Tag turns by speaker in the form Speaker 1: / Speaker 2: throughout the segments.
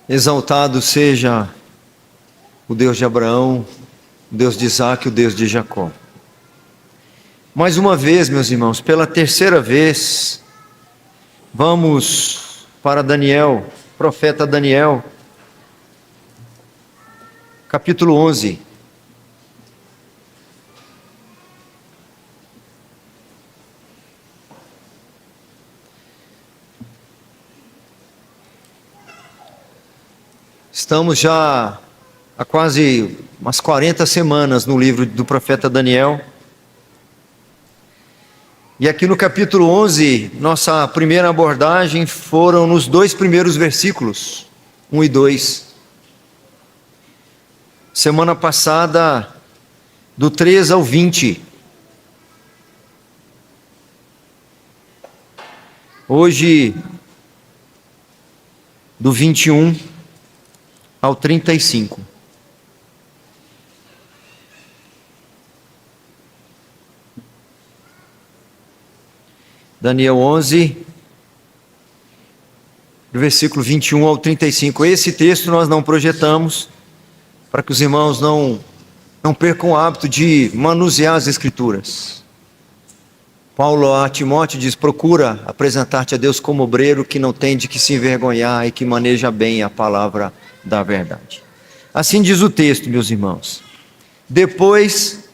Speaker 1: Exaltado seja o Deus de Abraão, o Deus de Isaac, o Deus de Jacó. Mais uma vez, meus irmãos, pela terceira vez, vamos para Daniel, profeta Daniel, capítulo 11. Estamos já há quase umas 40 semanas no livro do profeta Daniel. E aqui no capítulo 11, nossa primeira abordagem foram nos dois primeiros versículos, 1 e 2. Semana passada, do 3 ao 20. Hoje, do 21 ao 35. Daniel 11, do versículo 21 ao 35. Esse texto nós não projetamos, para que os irmãos não percam o hábito de manusear as Escrituras. Paulo a Timóteo diz: procura apresentar-te a Deus como obreiro que não tem de que se envergonhar e que maneja bem a palavra da verdade. Assim diz o texto, meus irmãos: depois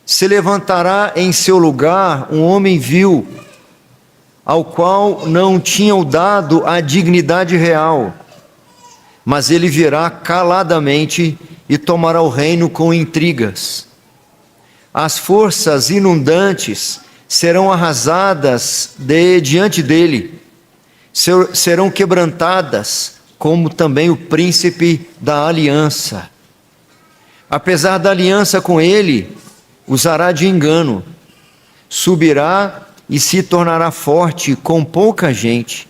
Speaker 1: se levantará em seu lugar um homem vil, ao qual não tinham dado a dignidade real, mas ele virá caladamente e tomará o reino com intrigas. As forças inundantes serão arrasadas diante dele, serão quebrantadas, como também o príncipe da aliança. Apesar da aliança com ele, usará de engano, subirá e se tornará forte com pouca gente.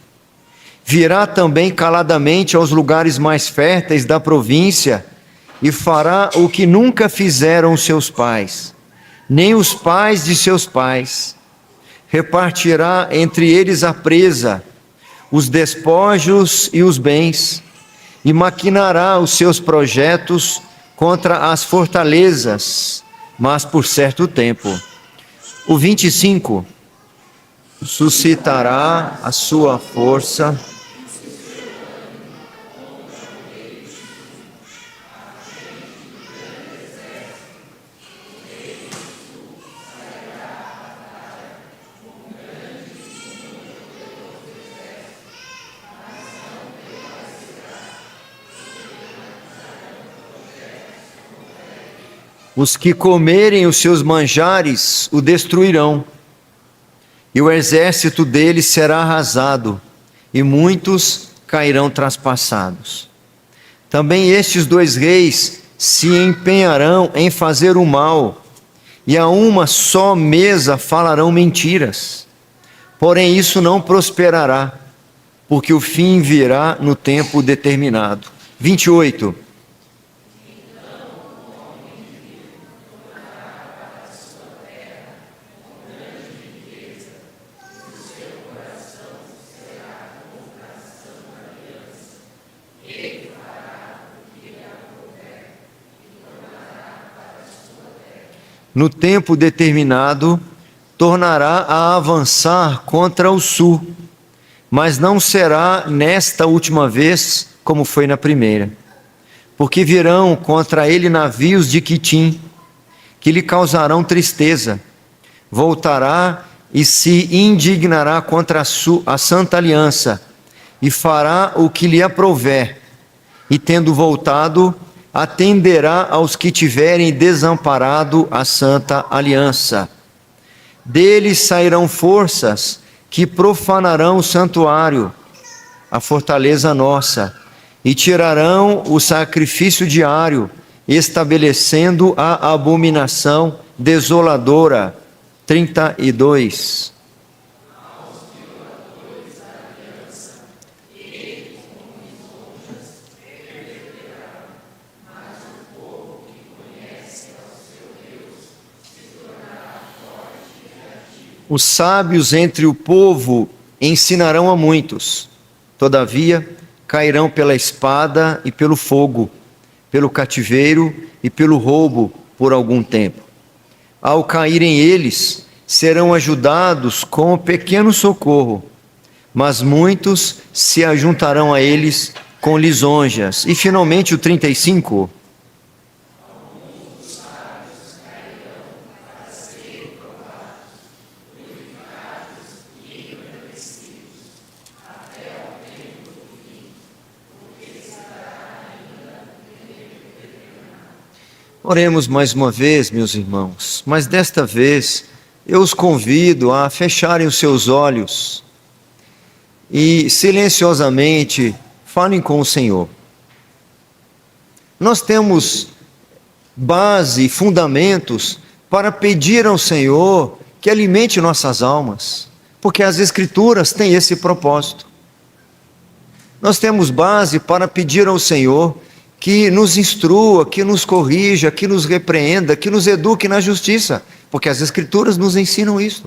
Speaker 1: Virá também caladamente aos lugares mais férteis da província e fará o que nunca fizeram seus pais, nem os pais de seus pais. Repartirá entre eles a presa, os despojos e os bens, e maquinará os seus projetos contra as fortalezas, mas por certo tempo. O 25, suscitará a sua força os que comerem os seus manjares o destruirão, e o exército dele será arrasado, e muitos cairão traspassados. Também estes dois reis se empenharão em fazer o mal, e a uma só mesa falarão mentiras. Porém isso não prosperará, porque o fim virá no tempo determinado. 28. No tempo determinado, tornará a avançar contra o sul, mas não será nesta última vez como foi na primeira. Porque virão contra ele navios de Quitim, que lhe causarão tristeza. Voltará e se indignará contra a santa aliança, e fará o que lhe aprouver, e tendo voltado, atenderá aos que tiverem desamparado a santa aliança. Deles sairão forças que profanarão o santuário, a fortaleza nossa, e tirarão o sacrifício diário, estabelecendo a abominação desoladora. 32. Os sábios entre o povo ensinarão a muitos. Todavia, cairão pela espada e pelo fogo, pelo cativeiro e pelo roubo por algum tempo. Ao caírem eles, serão ajudados com pequeno socorro, mas muitos se ajuntarão a eles com lisonjas. E finalmente o 35. Oremos mais uma vez, meus irmãos, mas desta vez eu os convido a fecharem os seus olhos e silenciosamente falem com o Senhor. Nós temos base e fundamentos para pedir ao Senhor que alimente nossas almas, porque as Escrituras têm esse propósito. Nós temos base para pedir ao Senhor que nos instrua, que nos corrija, que nos repreenda, que nos eduque na justiça, porque as Escrituras nos ensinam isso.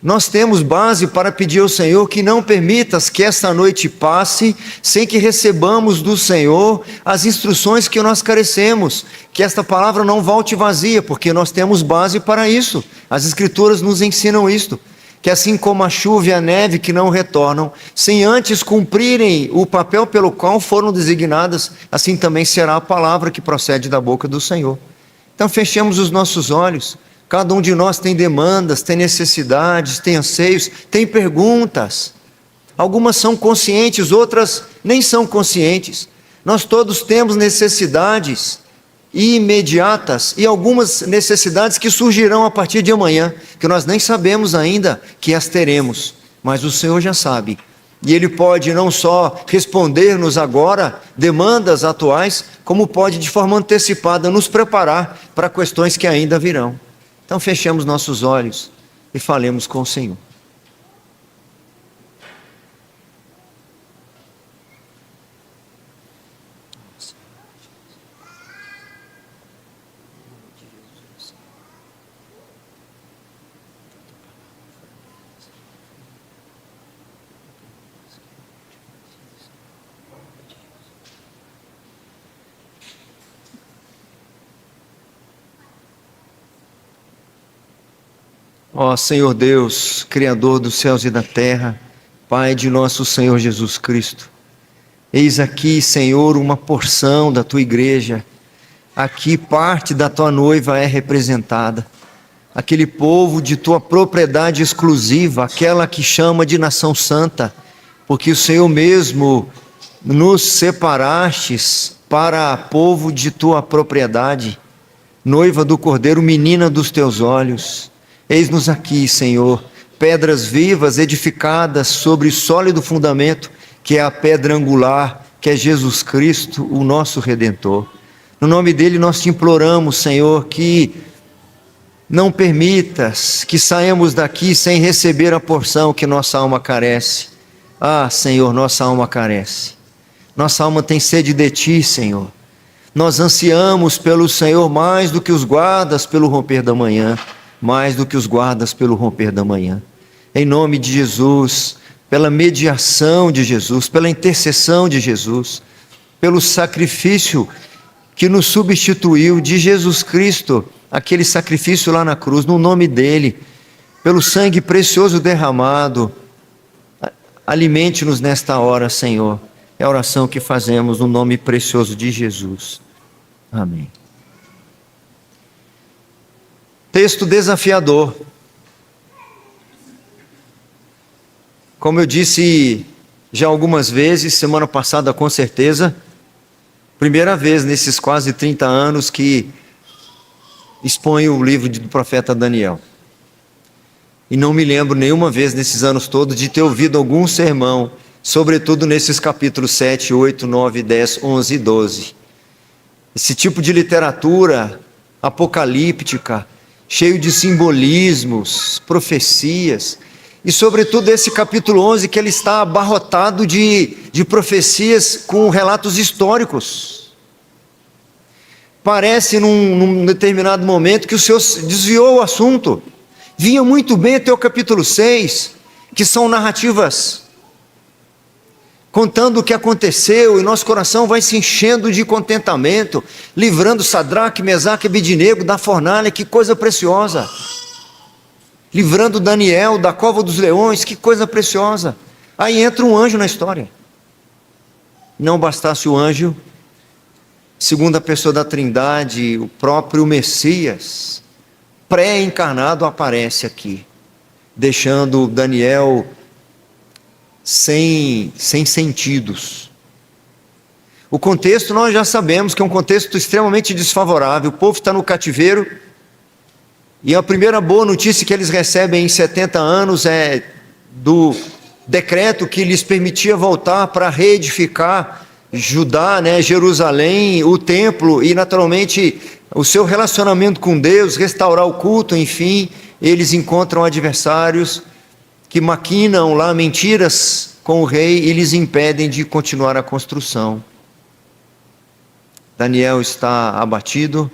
Speaker 1: Nós temos base para pedir ao Senhor que não permitas que esta noite passe sem que recebamos do Senhor as instruções que nós carecemos, que esta palavra não volte vazia, porque nós temos base para isso. As Escrituras nos ensinam isto, que assim como a chuva e a neve que não retornam, sem antes cumprirem o papel pelo qual foram designadas, assim também será a palavra que procede da boca do Senhor. Então fechemos os nossos olhos. Cada um de nós tem demandas, tem necessidades, tem anseios, tem perguntas. Algumas são conscientes, outras nem são conscientes. Nós todos temos necessidades imediatas e algumas necessidades que surgirão a partir de amanhã, que nós nem sabemos ainda que as teremos, mas o Senhor já sabe. E Ele pode não só responder-nos agora demandas atuais, como pode de forma antecipada nos preparar para questões que ainda virão. Então fechemos nossos olhos e falemos com o Senhor. Ó Senhor Deus, Criador dos céus e da terra, Pai de nosso Senhor Jesus Cristo, eis aqui, Senhor, uma porção da Tua igreja, aqui parte da Tua noiva é representada, aquele povo de Tua propriedade exclusiva, aquela que chama de nação santa, porque o Senhor mesmo nos separastes para povo de Tua propriedade, noiva do Cordeiro, menina dos Teus olhos. Eis-nos aqui, Senhor, pedras vivas edificadas sobre sólido fundamento, que é a pedra angular, que é Jesus Cristo, o nosso Redentor. No nome dele nós te imploramos, Senhor, que não permitas que saiamos daqui sem receber a porção que nossa alma carece. Ah, Senhor, nossa alma carece. Nossa alma tem sede de Ti, Senhor. Nós ansiamos pelo Senhor mais do que os guardas pelo romper da manhã. Mais do que os guardas pelo romper da manhã. Em nome de Jesus, pela mediação de Jesus, pela intercessão de Jesus, pelo sacrifício que nos substituiu de Jesus Cristo, aquele sacrifício lá na cruz, no nome dele, pelo sangue precioso derramado, alimente-nos nesta hora, Senhor. É a oração que fazemos no nome precioso de Jesus. Amém. Texto desafiador. Como eu disse já algumas vezes, semana passada com certeza, primeira vez nesses quase 30 anos que exponho o livro do profeta Daniel. E não me lembro nenhuma vez nesses anos todos de ter ouvido algum sermão, sobretudo nesses capítulos 7, 8, 9, 10, 11 e 12. Esse tipo de literatura apocalíptica, cheio de simbolismos, profecias, e sobretudo esse capítulo 11 que ele está abarrotado de profecias com relatos históricos. Parece num determinado momento que o Senhor desviou o assunto. Vinha muito bem até o capítulo 6, que são narrativas contando o que aconteceu, e nosso coração vai se enchendo de contentamento, livrando Sadraque, Mesaque e Abednego da fornalha, que coisa preciosa. Livrando Daniel da cova dos leões, que coisa preciosa. Aí entra um anjo na história. Não bastasse o anjo, segunda pessoa da Trindade, o próprio Messias, pré-encarnado, aparece aqui, deixando Daniel sem sentidos. O contexto nós já sabemos que é um contexto extremamente desfavorável. O povo está no cativeiro, e a primeira boa notícia que eles recebem em 70 anos é do decreto que lhes permitia voltar para reedificar Judá, Jerusalém, o templo e naturalmente o seu relacionamento com Deus, restaurar o culto, enfim. Eles encontram adversários que maquinam lá mentiras com o rei e lhes impedem de continuar a construção. Daniel está abatido,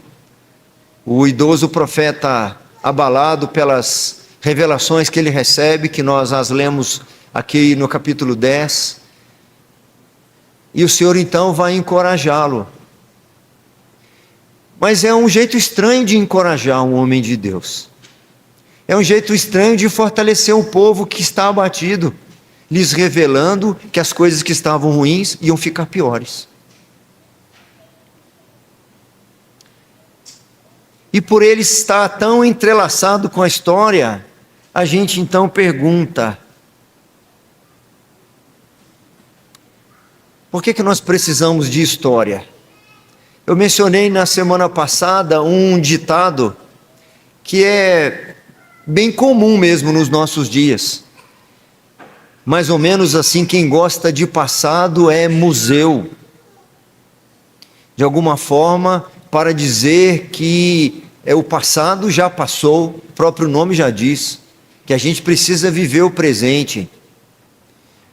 Speaker 1: o idoso profeta abalado pelas revelações que ele recebe, que nós as lemos aqui no capítulo 10, e o Senhor então vai encorajá-lo. Mas é um jeito estranho de encorajar um homem de Deus. É um jeito estranho de fortalecer o povo que está abatido, lhes revelando que as coisas que estavam ruins iam ficar piores. E por ele estar tão entrelaçado com a história, a gente então pergunta: por que nós precisamos de história? Eu mencionei na semana passada um ditado que é bem comum mesmo nos nossos dias. Mais ou menos assim, quem gosta de passado é museu. De alguma forma, para dizer que o passado já passou, o próprio nome já diz, que a gente precisa viver o presente.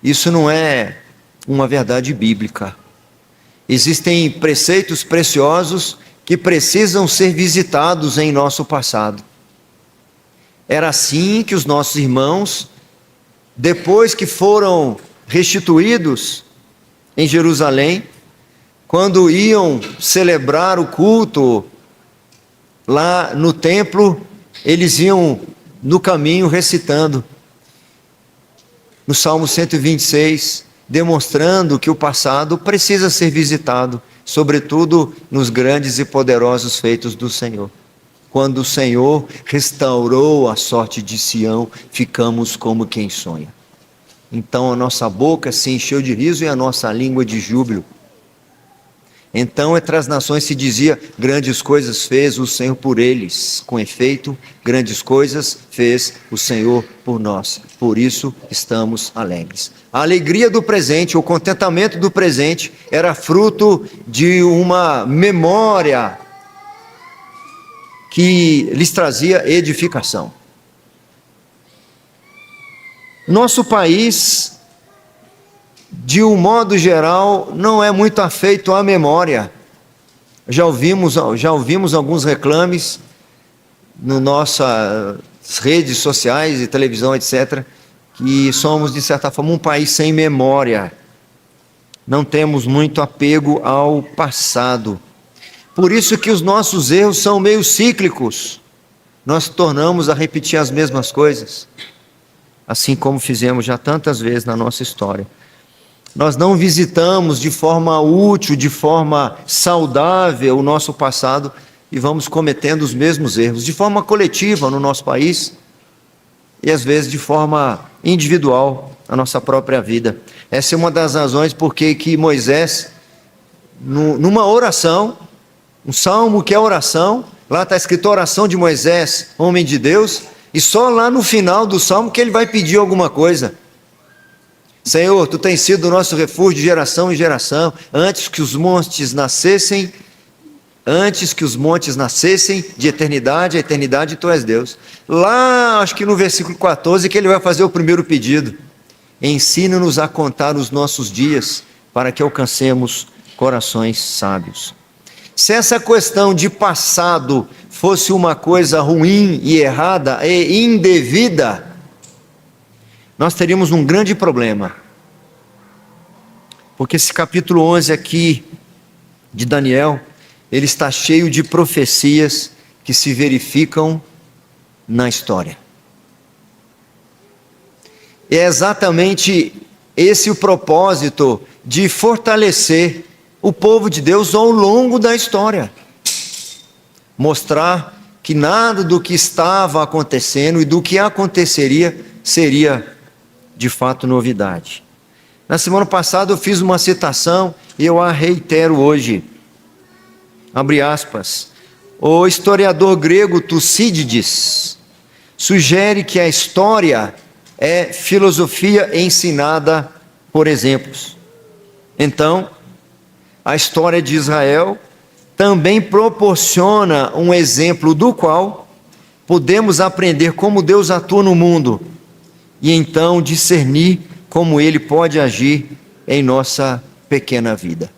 Speaker 1: Isso não é uma verdade bíblica. Existem preceitos preciosos que precisam ser visitados em nosso passado. Era assim que os nossos irmãos, depois que foram restituídos em Jerusalém, quando iam celebrar o culto lá no templo, eles iam no caminho recitando no Salmo 126, demonstrando que o passado precisa ser visitado, sobretudo nos grandes e poderosos feitos do Senhor. Quando o Senhor restaurou a sorte de Sião, ficamos como quem sonha. Então a nossa boca se encheu de riso e a nossa língua de júbilo. Então entre as nações se dizia: grandes coisas fez o Senhor por eles. Com efeito, grandes coisas fez o Senhor por nós. Por isso estamos alegres. A alegria do presente, o contentamento do presente, era fruto de uma memória que lhes trazia edificação. Nosso país, de um modo geral, não é muito afeito à memória. Já ouvimos alguns reclames nas nossas redes sociais e televisão, etc., que somos, de certa forma, um país sem memória. Não temos muito apego ao passado. Por isso que os nossos erros são meio cíclicos. Nós tornamos a repetir as mesmas coisas, assim como fizemos já tantas vezes na nossa história. Nós não visitamos de forma útil, de forma saudável o nosso passado e vamos cometendo os mesmos erros, de forma coletiva no nosso país e às vezes de forma individual na nossa própria vida. Essa é uma das razões por que Moisés, numa oração, um salmo que é oração, lá está escrito oração de Moisés, homem de Deus, e só lá no final do salmo que ele vai pedir alguma coisa. Senhor, Tu tens sido o nosso refúgio de geração em geração, antes que os montes nascessem, de eternidade a eternidade, Tu és Deus. Lá, acho que no versículo 14, que ele vai fazer o primeiro pedido: ensina-nos a contar os nossos dias, para que alcancemos corações sábios. Se essa questão de passado fosse uma coisa ruim e errada e indevida, nós teríamos um grande problema. Porque esse capítulo 11 aqui de Daniel, ele está cheio de profecias que se verificam na história. É exatamente esse o propósito de fortalecer o povo de Deus ao longo da história. Mostrar que nada do que estava acontecendo e do que aconteceria seria de fato novidade. Na semana passada eu fiz uma citação e eu a reitero hoje. Abre aspas. O historiador grego Tucídides sugere que a história é filosofia ensinada por exemplos. Então, a história de Israel também proporciona um exemplo do qual podemos aprender como Deus atua no mundo e então discernir como Ele pode agir em nossa pequena vida.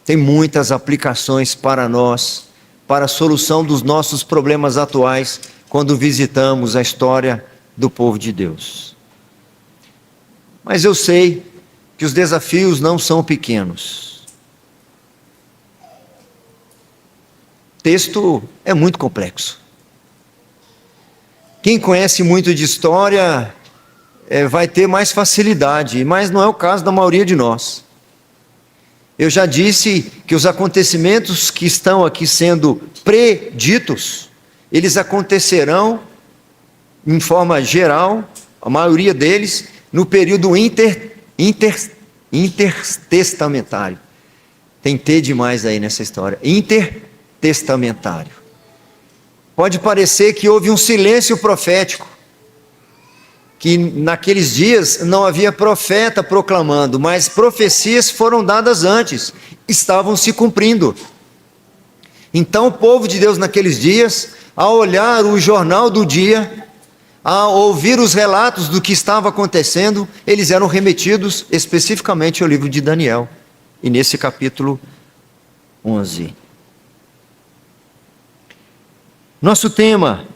Speaker 1: Tem muitas aplicações para nós, para a solução dos nossos problemas atuais, quando visitamos a história do povo de Deus. Mas eu sei que os desafios não são pequenos. O texto é muito complexo. Quem conhece muito de história vai ter mais facilidade, mas não é o caso da maioria de nós. Eu já disse que os acontecimentos que estão aqui sendo preditos, eles acontecerão em forma geral, a maioria deles, no período intertestamentário. Tem T demais aí nessa história. Intertestamentário. Pode parecer que houve um silêncio profético, que naqueles dias não havia profeta proclamando, mas profecias foram dadas antes, estavam se cumprindo. Então o povo de Deus naqueles dias, ao olhar o jornal do dia, ao ouvir os relatos do que estava acontecendo, eles eram remetidos especificamente ao livro de Daniel, e nesse capítulo 11. Nosso tema: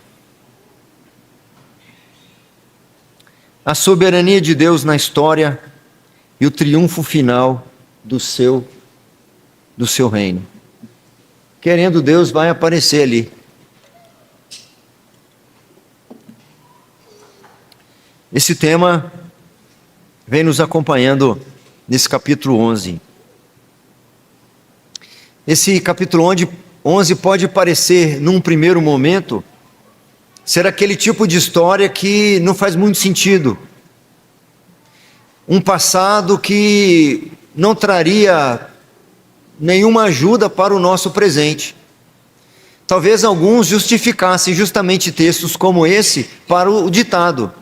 Speaker 1: a soberania de Deus na história e o triunfo final do seu reino. Querendo Deus, vai aparecer ali. Esse tema vem nos acompanhando nesse capítulo 11. Esse capítulo 11 pode parecer, num primeiro momento, ser aquele tipo de história que não faz muito sentido. Um passado que não traria nenhuma ajuda para o nosso presente. Talvez alguns justificassem justamente textos como esse para o ditado: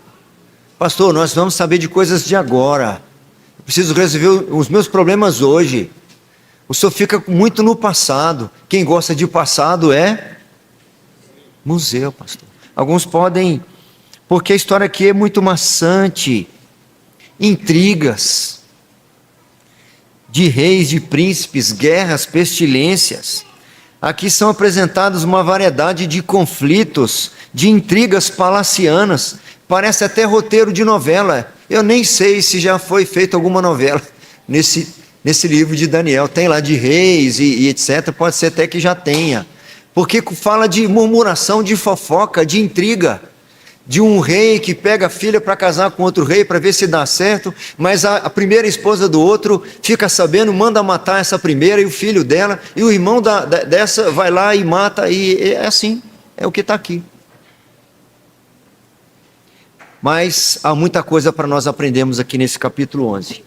Speaker 1: pastor, nós vamos saber de coisas de agora. Eu preciso resolver os meus problemas hoje. O senhor fica muito no passado. Quem gosta de passado é museu, pastor. Alguns podem, porque a história aqui é muito maçante. Intrigas de reis, de príncipes, guerras, pestilências. Aqui são apresentados uma variedade de conflitos, de intrigas palacianas. Parece até roteiro de novela. Eu nem sei se já foi feita alguma novela nesse livro de Daniel. Tem lá de reis e etc. Pode ser até que já tenha. Porque fala de murmuração, de fofoca, de intriga. De um rei que pega a filha para casar com outro rei para ver se dá certo, mas a primeira esposa do outro fica sabendo, manda matar essa primeira e o filho dela, e o irmão dessa vai lá e mata, e é assim, é o que está aqui. Mas há muita coisa para nós aprendermos aqui nesse capítulo 11.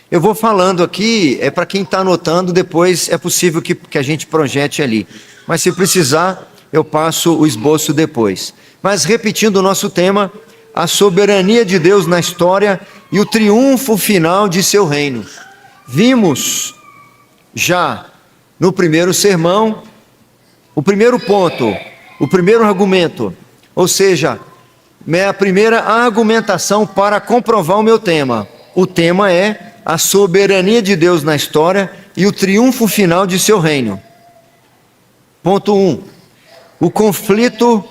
Speaker 1: Eu vou falando aqui, é para quem está anotando, depois é possível que a gente projete ali. Mas se precisar, eu passo o esboço depois. Mas repetindo o nosso tema, a soberania de Deus na história e o triunfo final de seu reino. Vimos já no primeiro sermão, o primeiro ponto, o primeiro argumento, ou seja, a primeira argumentação para comprovar o meu tema. O tema é a soberania de Deus na história e o triunfo final de seu reino. Ponto 1. O conflito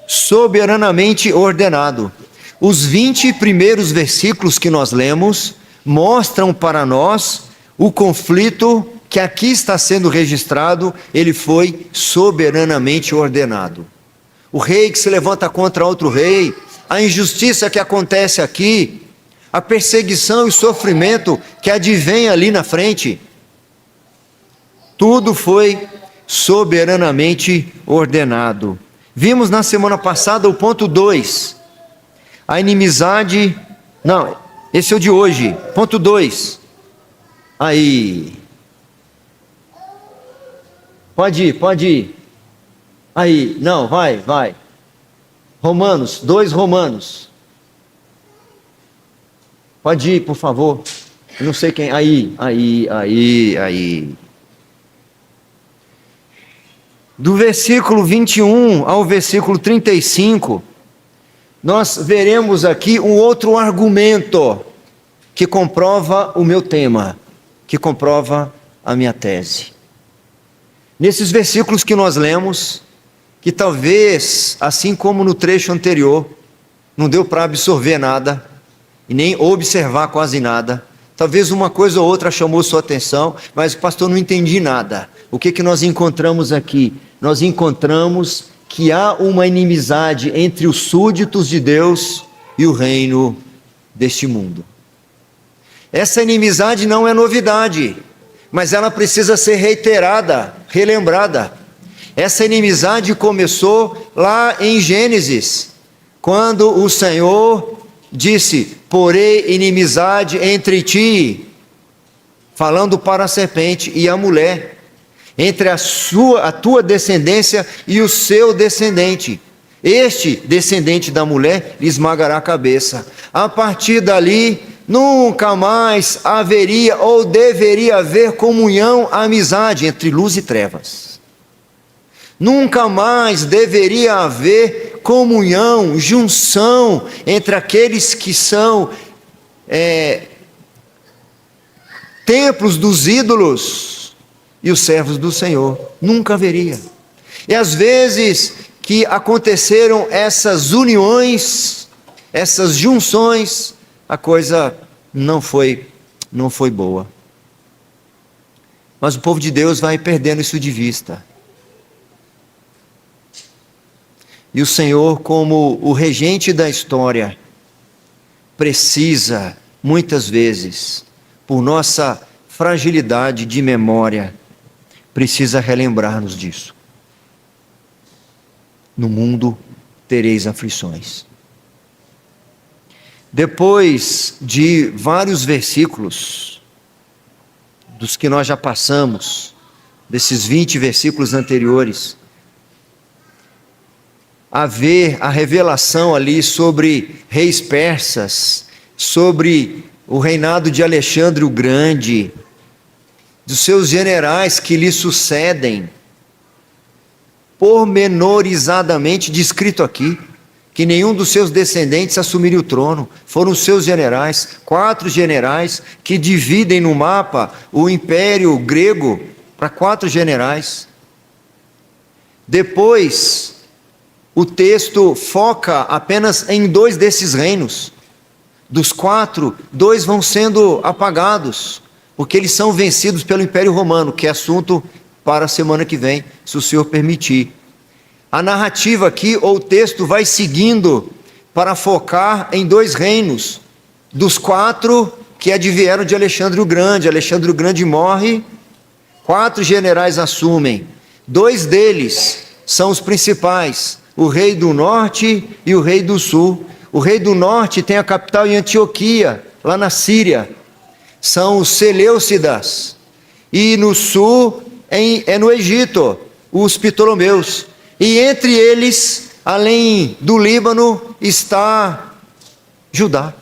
Speaker 1: soberanamente ordenado. Os 20 primeiros versículos que nós lemos mostram para nós o conflito que aqui está sendo registrado, ele foi soberanamente ordenado. O rei que se levanta contra outro rei, a injustiça que acontece aqui, a perseguição e o sofrimento que advém ali na frente, tudo foi soberanamente ordenado. Vimos na semana passada o ponto 2, a inimizade, não, esse é o de hoje, ponto 2, aí, pode ir, aí, não, vai, Romanos, 2 Romanos, pode ir, por favor, eu não sei quem, aí, do versículo 21 ao versículo 35, nós veremos aqui um outro argumento que comprova o meu tema, que comprova a minha tese. Nesses versículos que nós lemos, que talvez, assim como no trecho anterior, não deu para absorver nada, e nem observar quase nada, talvez uma coisa ou outra chamou sua atenção, mas pastor, não entendi nada. O que nós encontramos aqui? Nós encontramos que há uma inimizade entre os súditos de Deus e o reino deste mundo. Essa inimizade não é novidade, mas ela precisa ser reiterada, relembrada. Essa inimizade começou lá em Gênesis, quando o Senhor disse: porém inimizade entre ti, falando para a serpente e a mulher, entre a tua descendência e o seu descendente. Este descendente da mulher lhe esmagará a cabeça. A partir dali, nunca mais haveria ou deveria haver comunhão, amizade entre luz e trevas. Nunca mais deveria haver comunhão, junção entre aqueles que são templos dos ídolos e os servos do Senhor. Nunca haveria. E às vezes que aconteceram essas uniões, essas junções, a coisa não foi boa. Mas o povo de Deus vai perdendo isso de vista. E o Senhor, como o regente da história, precisa, muitas vezes, por nossa fragilidade de memória, precisa relembrar-nos disso. No mundo tereis aflições. Depois de vários versículos, dos que nós já passamos, desses 20 versículos anteriores, haver a revelação ali sobre reis persas, sobre o reinado de Alexandre o Grande, dos seus generais que lhe sucedem, pormenorizadamente descrito aqui, que nenhum dos seus descendentes assumiria o trono, foram os seus generais, 4 generais que dividem no mapa o império grego para 4 generais. Depois, o texto foca apenas em 2 desses reinos. Dos 4, 2 vão sendo apagados, porque eles são vencidos pelo Império Romano, que é assunto para a semana que vem, se o Senhor permitir. A narrativa aqui, ou o texto, vai seguindo para focar em 2 reinos, dos 4 que advieram de Alexandre o Grande. Alexandre o Grande morre, 4 generais assumem, 2 deles são os principais, o rei do norte e o rei do sul. O rei do norte tem a capital em Antioquia, lá na Síria, são os Seleucidas, e no sul é no Egito, os Ptolomeus, e entre eles, além do Líbano, está Judá.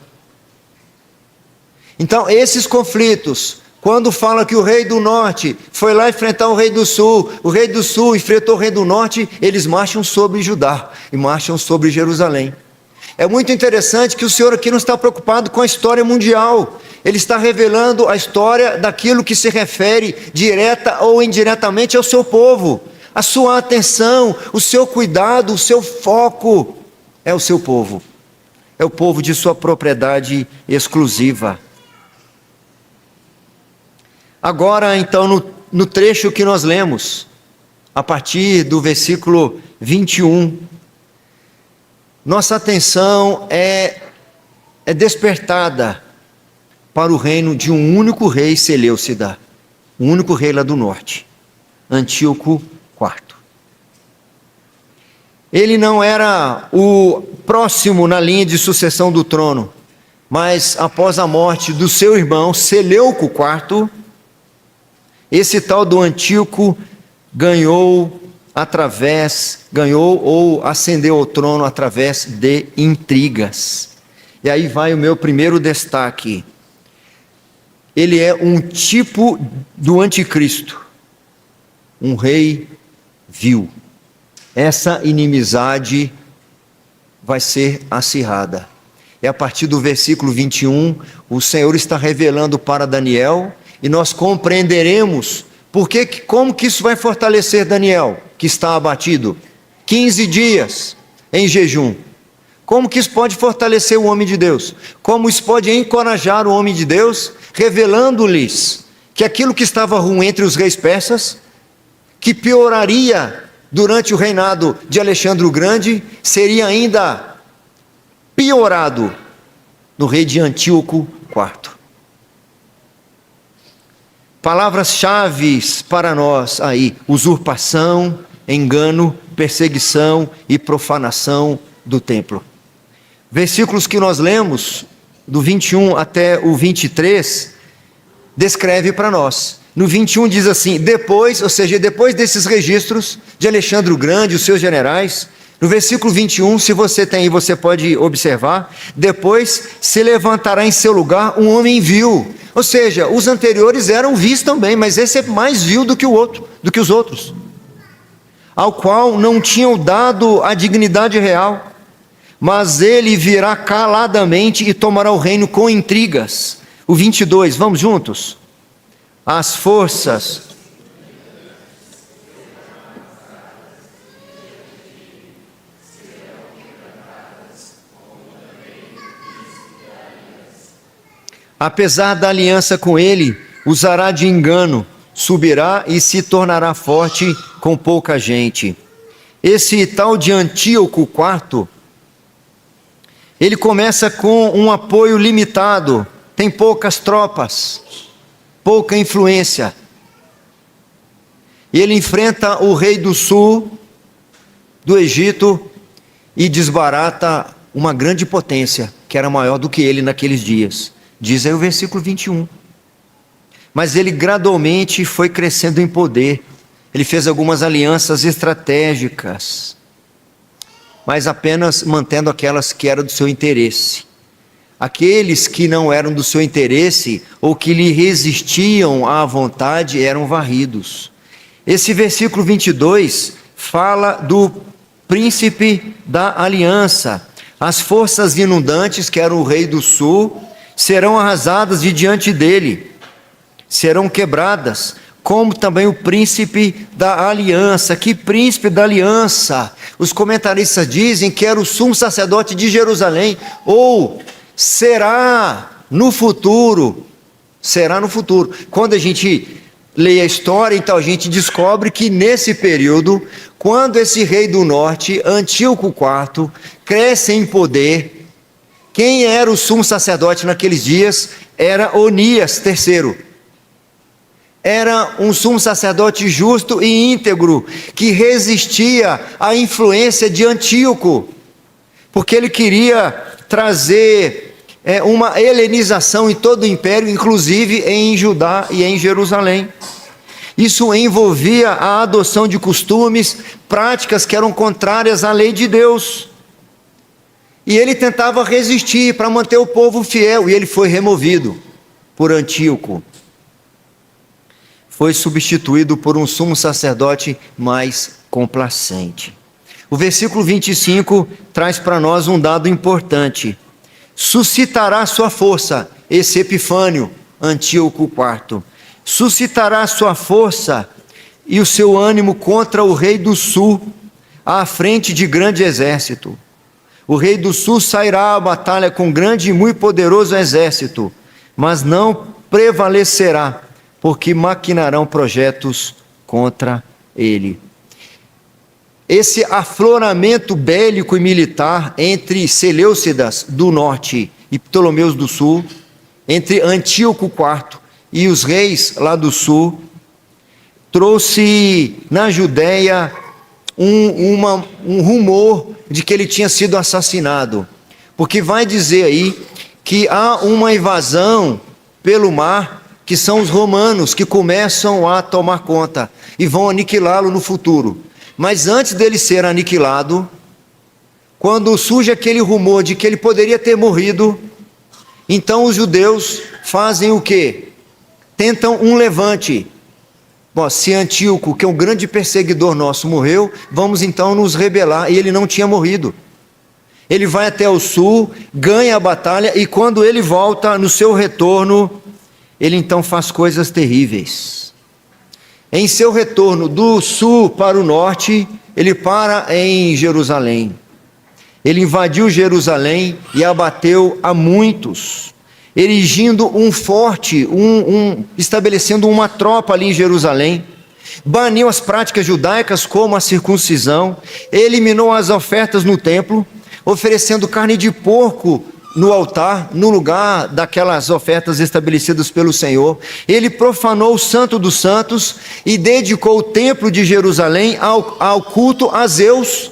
Speaker 1: Então esses conflitos, quando fala que o rei do norte foi lá enfrentar o rei do sul enfrentou o rei do norte, eles marcham sobre Judá e marcham sobre Jerusalém. É muito interessante que o Senhor aqui não está preocupado com a história mundial, Ele está revelando a história daquilo que se refere direta ou indiretamente ao seu povo. A sua atenção, o seu cuidado, o seu foco é o seu povo, é o povo de sua propriedade exclusiva. Agora, então, no trecho que nós lemos, a partir do versículo 21, nossa atenção é despertada para o reino de um único rei Seleucida, o único rei lá do norte, Antíoco IV. Ele não era o próximo na linha de sucessão do trono, mas após a morte do seu irmão Seleuco IV, esse tal do Antíoco ganhou ou ascendeu ao trono através de intrigas. E aí vai o meu primeiro destaque. Ele é um tipo do anticristo, um rei vil. Essa inimizade vai ser acirrada. E a partir do versículo 21, o Senhor está revelando para Daniel, e nós compreenderemos como que isso vai fortalecer Daniel, que está abatido. 15 dias em jejum. Como que isso pode fortalecer o homem de Deus? Como isso pode encorajar o homem de Deus, revelando-lhes que aquilo que estava ruim entre os reis persas, que pioraria durante o reinado de Alexandre o Grande, seria ainda piorado no rei de Antíoco IV. Palavras-chave para nós aí: usurpação, engano, perseguição e profanação do templo. Versículos que nós lemos, do 21 até o 23, descreve para nós. No 21 diz assim: depois desses registros de Alexandre o Grande e os seus generais, no versículo 21, se você tem aí, você pode observar, depois se levantará em seu lugar um homem vil. Ou seja, os anteriores eram vis também, mas esse é mais vil do que os outros, ao qual não tinham dado a dignidade real, mas ele virá caladamente e tomará o reino com intrigas. O 22, vamos juntos? As forças apesar da aliança com ele, usará de engano, subirá e se tornará forte com pouca gente. Esse tal de Antíoco IV, ele começa com um apoio limitado, tem poucas tropas, pouca influência. E ele enfrenta o rei do sul, do Egito, e desbarata uma grande potência, que era maior do que ele naqueles dias. Diz aí o versículo 21. Mas ele gradualmente foi crescendo em poder. Ele fez algumas alianças estratégicas, mas apenas mantendo aquelas que eram do seu interesse. Aqueles que não eram do seu interesse ou que lhe resistiam à vontade eram varridos. Esse versículo 22 fala do príncipe da aliança. As forças inundantes, que era o rei do sul, serão arrasadas de diante dele, serão quebradas, como também o príncipe da aliança. Que príncipe da aliança? Os comentaristas dizem que era o sumo sacerdote de Jerusalém, ou será no futuro. Quando a gente lê a história, então a gente descobre que nesse período, quando esse rei do norte, Antíoco IV, cresce em poder, quem era o sumo sacerdote naqueles dias? Era Onias III. Era um sumo sacerdote justo e íntegro, que resistia à influência de Antíoco, porque ele queria trazer uma helenização em todo o império, inclusive em Judá e em Jerusalém. Isso envolvia a adoção de costumes, práticas que eram contrárias à lei de Deus. E ele tentava resistir para manter o povo fiel, e ele foi removido por Antíoco. Foi substituído por um sumo sacerdote mais complacente. O versículo 25 traz para nós um dado importante. Suscitará sua força, esse Epifânio, Antíoco IV, suscitará sua força e o seu ânimo contra o rei do sul, à frente de grande exército. O rei do sul sairá à batalha com grande e muito poderoso exército, mas não prevalecerá, porque maquinarão projetos contra ele. Esse afloramento bélico e militar entre Seleucidas do norte e Ptolomeus do sul, entre Antíoco IV e os reis lá do sul, trouxe na Judéia um rumor de que ele tinha sido assassinado, porque vai dizer aí que há uma invasão pelo mar, que são os romanos que começam a tomar conta e vão aniquilá-lo no futuro. Mas antes dele ser aniquilado, quando surge aquele rumor de que ele poderia ter morrido, então os judeus fazem o quê? Tentam um levante. Bom, se Antíoco, que é um grande perseguidor nosso, morreu, vamos então nos rebelar. E ele não tinha morrido. Ele vai até o sul, ganha a batalha, e quando ele volta no seu retorno, ele então faz coisas terríveis. Em seu retorno do sul para o norte, ele para em Jerusalém. Ele invadiu Jerusalém e abateu a muitos, erigindo um forte, estabelecendo uma tropa ali em Jerusalém. Baniu as práticas judaicas como a circuncisão, eliminou as ofertas no templo, oferecendo carne de porco no altar, no lugar daquelas ofertas estabelecidas pelo Senhor. Ele profanou o Santo dos Santos e dedicou o templo de Jerusalém ao culto a Zeus.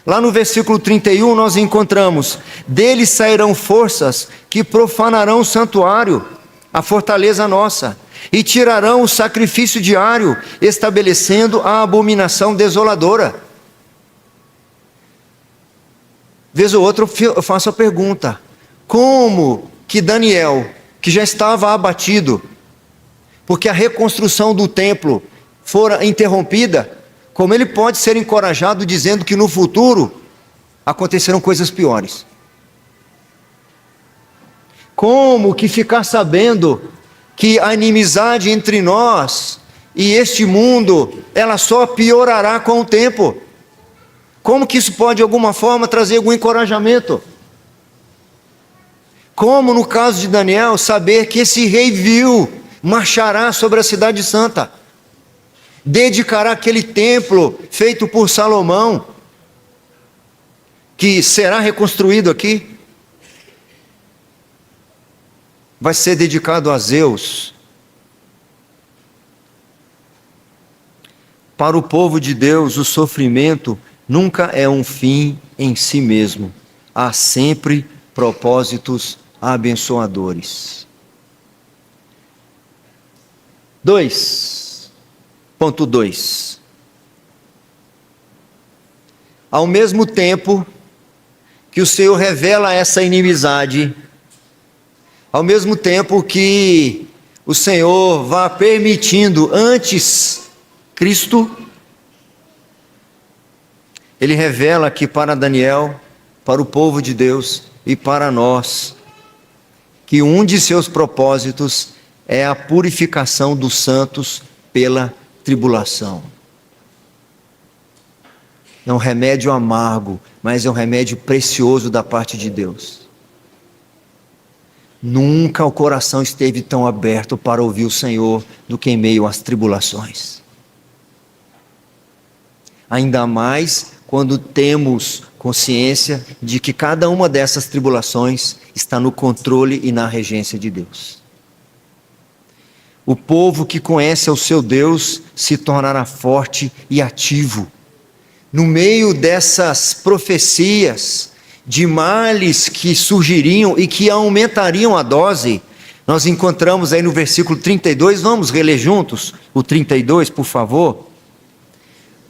Speaker 1: Lá no versículo 31 nós encontramos: dele sairão forças que profanarão o santuário, a fortaleza nossa, e tirarão o sacrifício diário, estabelecendo a abominação desoladora. Vez ou outra eu faço a pergunta: como que Daniel, que já estava abatido, porque a reconstrução do templo fora interrompida, como ele pode ser encorajado dizendo que no futuro acontecerão coisas piores? Como que ficar sabendo que a inimizade entre nós e este mundo, ela só piorará com o tempo? Como que isso pode de alguma forma trazer algum encorajamento? Como no caso de Daniel, saber que esse rei vil marchará sobre a cidade santa, dedicará aquele templo feito por Salomão, que será reconstruído aqui, vai ser dedicado a Zeus. Para o povo de Deus, o sofrimento nunca é um fim em si mesmo. Há sempre propósitos abençoadores. 2.2. Ao mesmo tempo que o Senhor revela essa inimizade, ao mesmo tempo que o Senhor vá permitindo antes Cristo, Ele revela aqui para Daniel, para o povo de Deus e para nós, que um de seus propósitos é a purificação dos santos pela tribulação. É um remédio amargo, mas é um remédio precioso da parte de Deus. Nunca o coração esteve tão aberto para ouvir o Senhor do que em meio às tribulações. Ainda mais quando temos consciência de que cada uma dessas tribulações está no controle e na regência de Deus. O povo que conhece ao seu Deus se tornará forte e ativo. No meio dessas profecias de males que surgiriam e que aumentariam a dose, nós encontramos aí no versículo 32, vamos reler juntos o 32, por favor.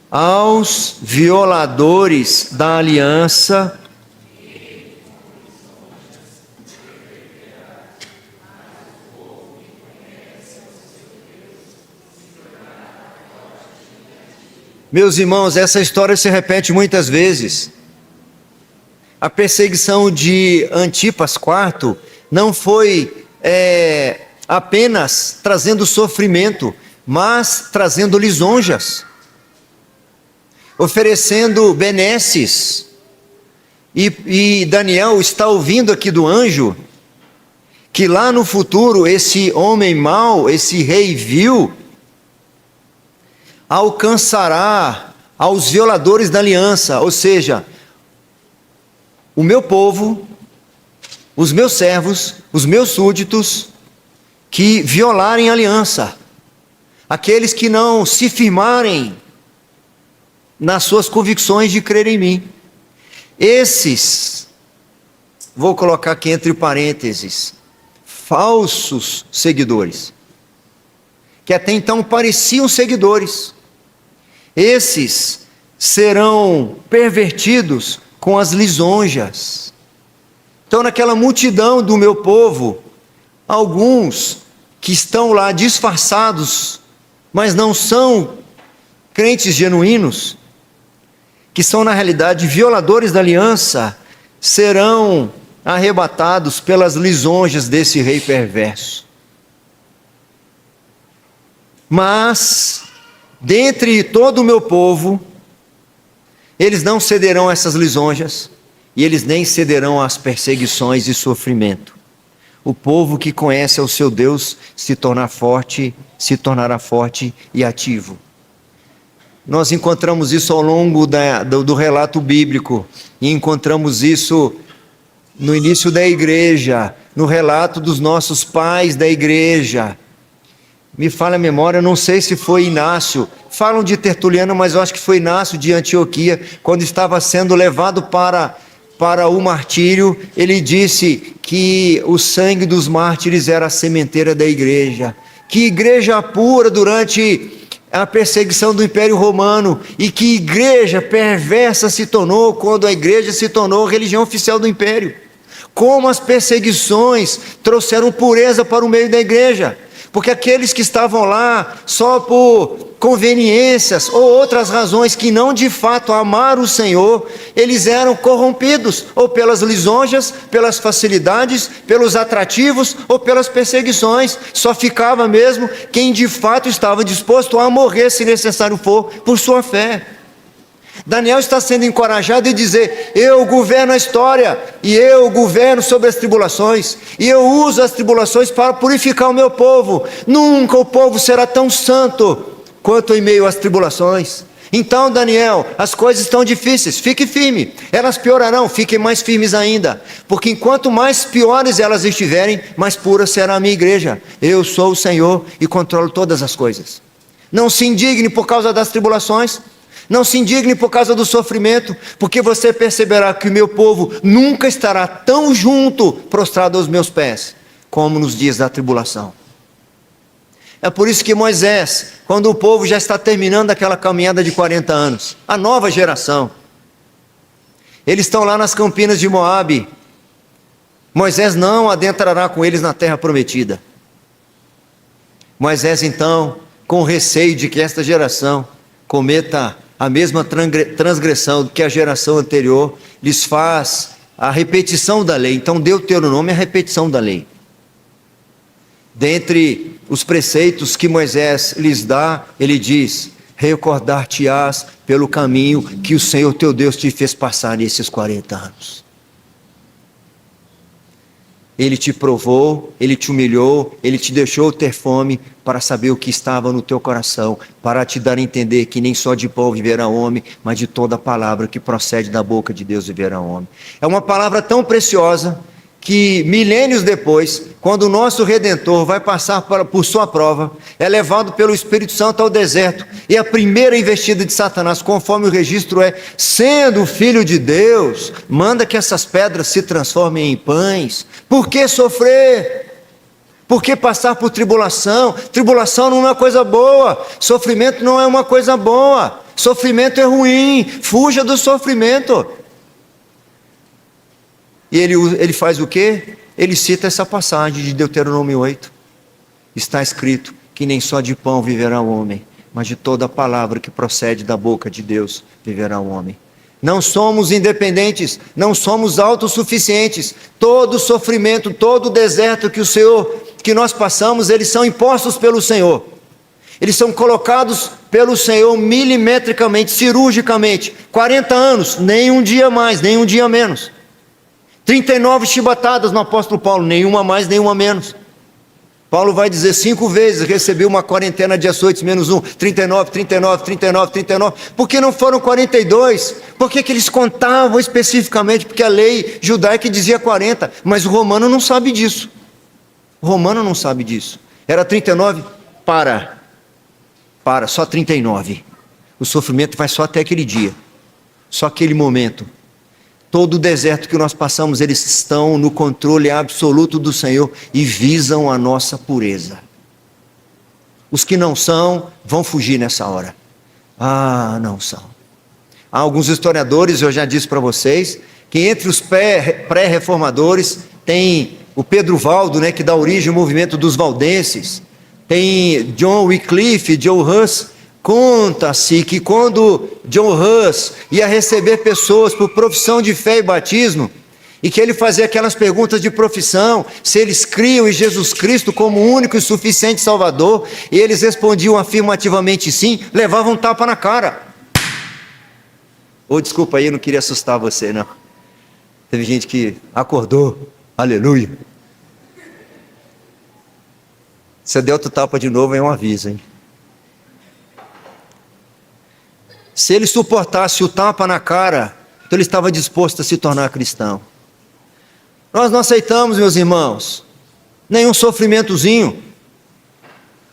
Speaker 1: Aos violadores da aliança, meus irmãos, essa história se repete muitas vezes. A perseguição de Antipas IV não foi apenas trazendo sofrimento, mas trazendo lisonjas, oferecendo benesses. E Daniel está ouvindo aqui do anjo que lá no futuro esse homem mau, esse rei vil, alcançará aos violadores da aliança, ou seja, o meu povo, os meus servos, os meus súditos, que violarem a aliança, aqueles que não se firmarem nas suas convicções de crer em mim. Esses, vou colocar aqui entre parênteses, falsos seguidores, que até então pareciam seguidores, esses serão pervertidos com as lisonjas. Então, naquela multidão do meu povo, alguns que estão lá disfarçados, mas não são crentes genuínos, que são na realidade violadores da aliança, serão arrebatados pelas lisonjas desse rei perverso. Mas, dentre todo o meu povo, eles não cederão a essas lisonjas, e eles nem cederão às perseguições e sofrimento. O povo que conhece ao seu Deus se tornará forte e ativo. Nós encontramos isso ao longo do relato bíblico, e encontramos isso no início da igreja, no relato dos nossos pais da igreja. Me falha a memória, não sei se foi Inácio, falam de Tertuliano, mas eu acho que foi Inácio de Antioquia, quando estava sendo levado para o martírio, ele disse que o sangue dos mártires era a sementeira da igreja, que igreja pura durante a perseguição do Império Romano, e que igreja perversa se tornou quando a igreja se tornou religião oficial do Império. Como as perseguições trouxeram pureza para o meio da igreja, porque aqueles que estavam lá só por conveniências ou outras razões que não de fato amaram o Senhor, eles eram corrompidos, ou pelas lisonjas, pelas facilidades, pelos atrativos ou pelas perseguições. Só ficava mesmo quem de fato estava disposto a morrer, se necessário for, por sua fé. Daniel está sendo encorajado a dizer: eu governo a história, e eu governo sobre as tribulações, e eu uso as tribulações para purificar o meu povo. Nunca o povo será tão santo quanto em meio às tribulações. Então, Daniel, as coisas estão difíceis, fique firme. Elas piorarão, fiquem mais firmes ainda, porque enquanto mais piores elas estiverem, mais pura será a minha igreja. Eu sou o Senhor e controlo todas as coisas. Não se indigne por causa das tribulações, não se indigne por causa do sofrimento, porque você perceberá que o meu povo nunca estará tão junto, prostrado aos meus pés, como nos dias da tribulação. É por isso que Moisés, quando o povo já está terminando aquela caminhada de 40 anos, a nova geração, eles estão lá nas campinas de Moabe, Moisés não adentrará com eles na terra prometida. Moisés então, com receio de que esta geração cometa a mesma transgressão que a geração anterior, lhes faz a repetição da lei. Então Deuteronômio é a repetição da lei. Dentre os preceitos que Moisés lhes dá, ele diz: recordar-te-ás pelo caminho que o Senhor teu Deus te fez passar nesses 40 anos. Ele te provou, ele te humilhou, ele te deixou ter fome para saber o que estava no teu coração, para te dar a entender que nem só de pão viverá o homem, mas de toda a palavra que procede da boca de Deus viverá o homem. É uma palavra tão preciosa que milênios depois, quando o nosso Redentor vai passar por sua prova, é levado pelo Espírito Santo ao deserto, e a primeira investida de Satanás, conforme o registro é: sendo filho de Deus, manda que essas pedras se transformem em pães. Por que sofrer? Por que passar por tribulação? Tribulação não é uma coisa boa, sofrimento não é uma coisa boa, sofrimento é ruim, fuja do sofrimento. E ele faz o quê? Ele cita essa passagem de Deuteronômio 8. Está escrito que nem só de pão viverá o homem, mas de toda a palavra que procede da boca de Deus viverá o homem. Não somos independentes, não somos autossuficientes. Todo sofrimento, todo deserto que nós passamos, eles são impostos pelo Senhor. Eles são colocados pelo Senhor milimetricamente, cirurgicamente. 40 anos, nem um dia mais, nem um dia menos. 39 chibatadas no apóstolo Paulo, nenhuma mais, nenhuma menos. Paulo vai dizer 5 vezes, recebeu uma quarentena de açoites, menos um, 39, 39, 39, 39. Por que não foram 42? Por que eles contavam especificamente? Porque a lei judaica dizia 40, mas o romano não sabe disso. O romano não sabe disso. Era 39, só 39. O sofrimento vai só até aquele dia, só aquele momento. Todo o deserto que nós passamos, eles estão no controle absoluto do Senhor e visam a nossa pureza. Os que não são, vão fugir nessa hora. Não são. Há alguns historiadores, eu já disse para vocês, que entre os pré-reformadores, tem o Pedro Valdo, que dá origem ao movimento dos valdenses, tem John Wycliffe, John Huss. Conta-se que quando John Huss ia receber pessoas por profissão de fé e batismo, e que ele fazia aquelas perguntas de profissão, se eles criam em Jesus Cristo como único e suficiente Salvador, e eles respondiam afirmativamente sim, levavam um tapa na cara. Desculpa aí, eu não queria assustar você, não. Teve gente que acordou, aleluia. Se eu der outro tapa de novo, é um aviso, hein? Se ele suportasse o tapa na cara, então ele estava disposto a se tornar cristão. Nós não aceitamos, meus irmãos, nenhum sofrimentozinho.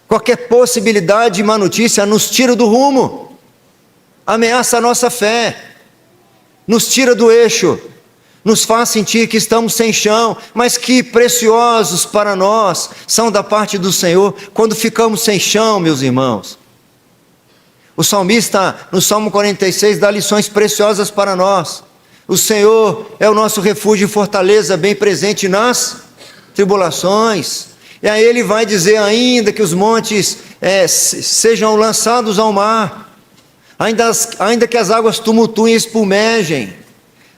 Speaker 1: Qualquer possibilidade de má notícia nos tira do rumo, ameaça a nossa fé, nos tira do eixo, nos faz sentir que estamos sem chão, mas que preciosos para nós são da parte do Senhor quando ficamos sem chão, meus irmãos. O salmista, no Salmo 46, dá lições preciosas para nós. O Senhor é o nosso refúgio e fortaleza, bem presente nas tribulações. E aí ele vai dizer, ainda que os montes sejam lançados ao mar, ainda que as águas tumultuem e espumejem,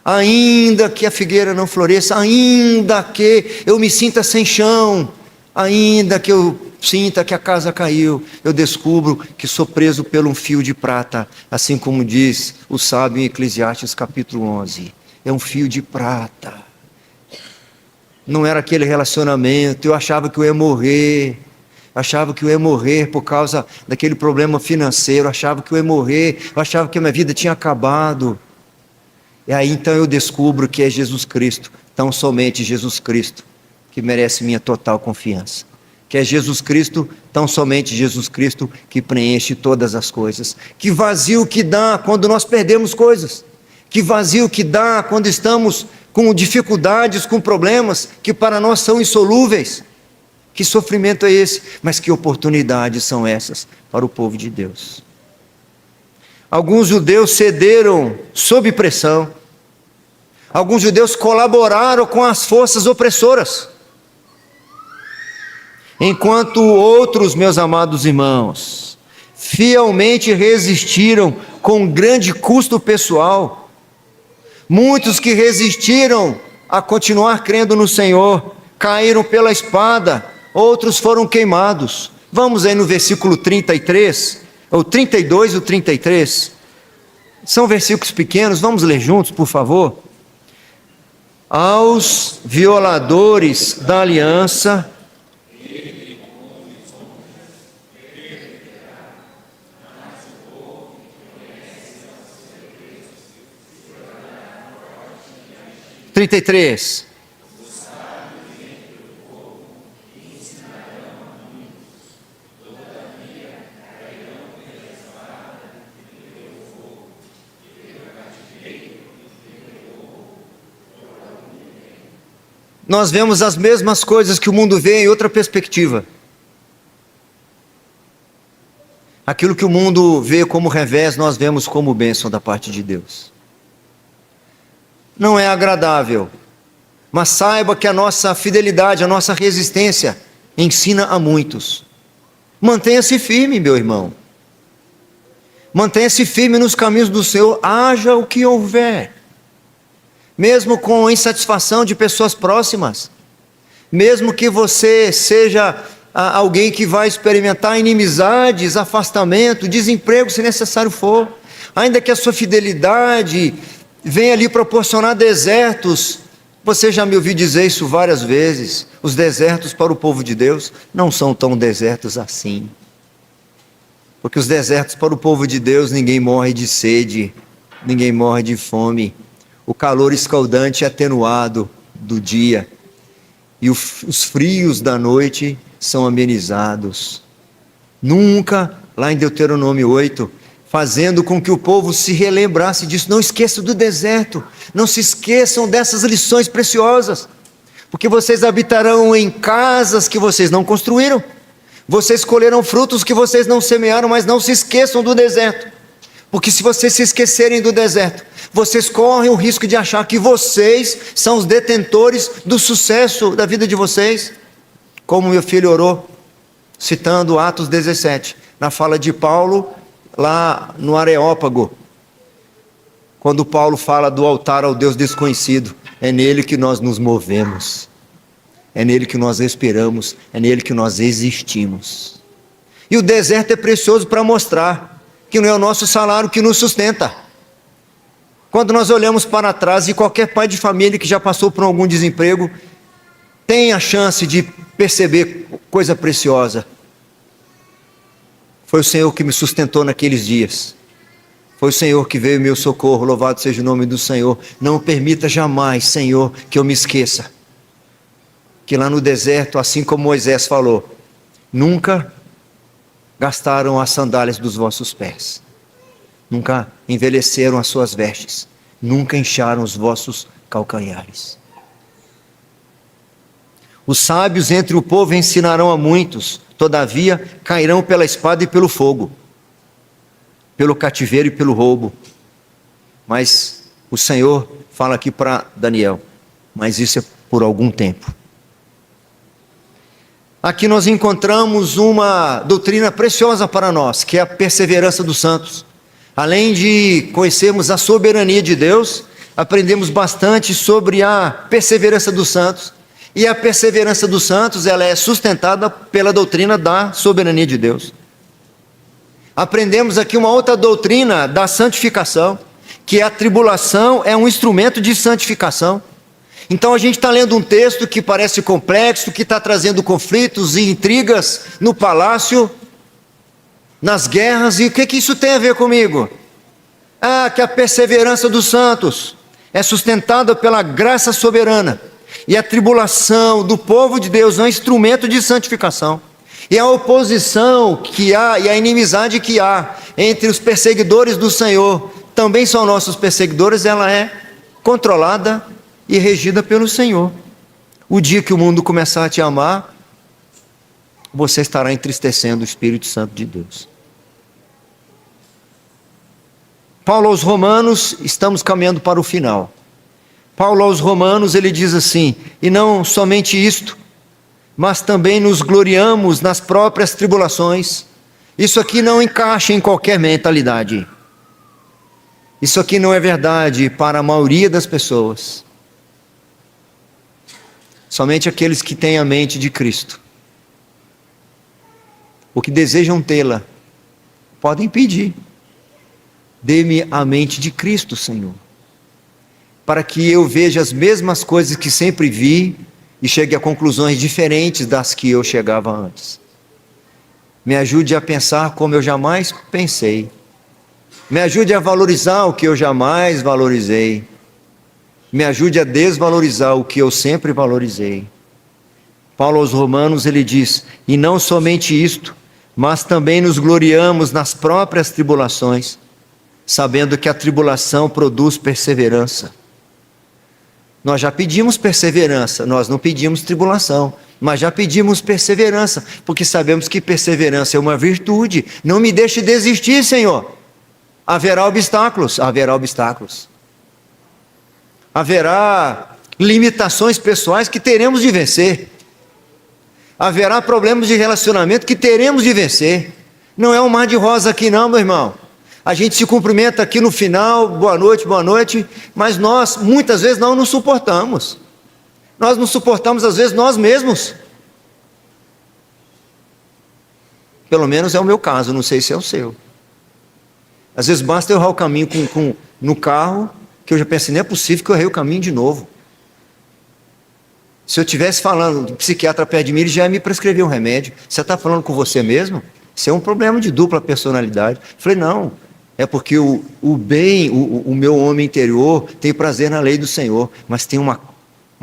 Speaker 1: ainda que a figueira não floresça, ainda que eu me sinta sem chão, ainda que eu sinta que a casa caiu, eu descubro que sou preso por um fio de prata, assim como diz o sábio em Eclesiastes capítulo 11, é um fio de prata. Não era aquele relacionamento, eu achava que eu ia morrer, por causa daquele problema financeiro, achava que eu ia morrer, eu achava que a minha vida tinha acabado, e aí então eu descubro que é Jesus Cristo, tão somente Jesus Cristo, que merece minha total confiança. Que é Jesus Cristo, tão somente Jesus Cristo, que preenche todas as coisas. Que vazio que dá quando nós perdemos coisas. Que vazio que dá quando estamos com dificuldades, com problemas, que para nós são insolúveis. Que sofrimento é esse? Mas que oportunidades são essas para o povo de Deus. Alguns judeus cederam sob pressão. Alguns judeus colaboraram com as forças opressoras. Enquanto outros, meus amados irmãos, fielmente resistiram com grande custo pessoal. Muitos que resistiram a continuar crendo no Senhor, caíram pela espada, outros foram queimados. Vamos aí no versículo 33, ou 32 ou 33. São versículos pequenos, vamos ler juntos, por favor. Aos violadores da aliança, 33. Nós vemos as mesmas coisas que o mundo vê em outra perspectiva. Aquilo que o mundo vê como revés, nós vemos como bênção da parte de Deus. Não é agradável, mas saiba que a nossa fidelidade, a nossa resistência ensina a muitos. Mantenha-se firme, meu irmão. Mantenha-se firme nos caminhos do Senhor, haja o que houver. Mesmo com insatisfação de pessoas próximas, mesmo que você seja alguém que vai experimentar inimizades, afastamento, desemprego, se necessário for, ainda que a sua fidelidade venha lhe proporcionar desertos Você já me ouviu dizer isso várias vezes. Os desertos para o povo de Deus não são tão desertos assim. Porque os desertos para o povo de Deus, ninguém morre de sede, ninguém morre de fome. O calor escaldante é atenuado do dia. E os frios da noite são amenizados. Nunca, lá em Deuteronômio 8, fazendo com que o povo se relembrasse disso. Não esqueçam do deserto, não se esqueçam dessas lições preciosas, porque vocês habitarão em casas que vocês não construíram, vocês colherão frutos que vocês não semearam, mas não se esqueçam do deserto, porque se vocês se esquecerem do deserto, vocês correm o risco de achar que vocês são os detentores do sucesso da vida de vocês, como meu filho orou, citando Atos 17, na fala de Paulo, lá no Areópago, quando Paulo fala do altar ao Deus desconhecido, é nele que nós nos movemos, é nele que nós respiramos, é nele que nós existimos. E o deserto é precioso para mostrar que não é o nosso salário que nos sustenta. Quando nós olhamos para trás, e qualquer pai de família que já passou por algum desemprego, tem a chance de perceber coisa preciosa. Foi o Senhor que me sustentou naqueles dias. Foi o Senhor que veio em meu socorro, louvado seja o nome do Senhor. Não permita jamais, Senhor, que eu me esqueça. Que lá no deserto, assim como Moisés falou, nunca gastaram as sandálias dos vossos pés. Nunca envelheceram as suas vestes. Nunca incharam os vossos calcanhares. Os sábios entre o povo ensinarão a muitos, todavia cairão pela espada e pelo fogo, pelo cativeiro e pelo roubo. Mas o Senhor fala aqui para Daniel, mas isso é por algum tempo. Aqui nós encontramos uma doutrina preciosa para nós, que é a perseverança dos santos. Além de conhecermos a soberania de Deus, aprendemos bastante sobre a perseverança dos santos. E a perseverança dos santos, ela é sustentada pela doutrina da soberania de Deus. Aprendemos aqui uma outra doutrina da santificação, que a tribulação é um instrumento de santificação. Então a gente está lendo um texto que parece complexo, que está trazendo conflitos e intrigas no palácio, nas guerras, e o que isso tem a ver comigo? Que a perseverança dos santos é sustentada pela graça soberana. E a tribulação do povo de Deus é um instrumento de santificação. E a oposição que há e a inimizade que há entre os perseguidores do Senhor, também são nossos perseguidores, ela é controlada e regida pelo Senhor. O dia que o mundo começar a te amar, você estará entristecendo o Espírito Santo de Deus. Paulo aos Romanos, estamos caminhando para o final. Paulo aos Romanos, ele diz assim, e não somente isto, mas também nos gloriamos nas próprias tribulações. Isso aqui não encaixa em qualquer mentalidade. Isso aqui não é verdade para a maioria das pessoas. Somente aqueles que têm a mente de Cristo, ou que desejam tê-la, podem pedir. Dê-me a mente de Cristo, Senhor, para que eu veja as mesmas coisas que sempre vi e chegue a conclusões diferentes das que eu chegava antes. Me ajude a pensar como eu jamais pensei. Me ajude a valorizar o que eu jamais valorizei. Me ajude a desvalorizar o que eu sempre valorizei. Paulo aos Romanos, ele diz, e não somente isto, mas também nos gloriamos nas próprias tribulações, sabendo que a tribulação produz perseverança. Nós já pedimos perseverança, nós não pedimos tribulação, mas já pedimos perseverança, porque sabemos que perseverança é uma virtude. Não me deixe desistir, Senhor. Haverá obstáculos, haverá obstáculos. Haverá limitações pessoais que teremos de vencer. Haverá problemas de relacionamento que teremos de vencer. Não é um mar de rosa aqui não, meu irmão. A gente se cumprimenta aqui no final, boa noite, mas nós, muitas vezes, não nos suportamos. Nós não suportamos, às vezes, nós mesmos. Pelo menos é o meu caso, não sei se é o seu. Às vezes basta eu errar o caminho no carro, que eu já pensei, não é possível que eu errei o caminho de novo. Se eu estivesse falando do psiquiatra perto de mim, ele já ia me prescrever um remédio. Você está falando com você mesmo? Isso é um problema de dupla personalidade. Eu falei, não, é porque o meu homem interior tem prazer na lei do Senhor, mas tem uma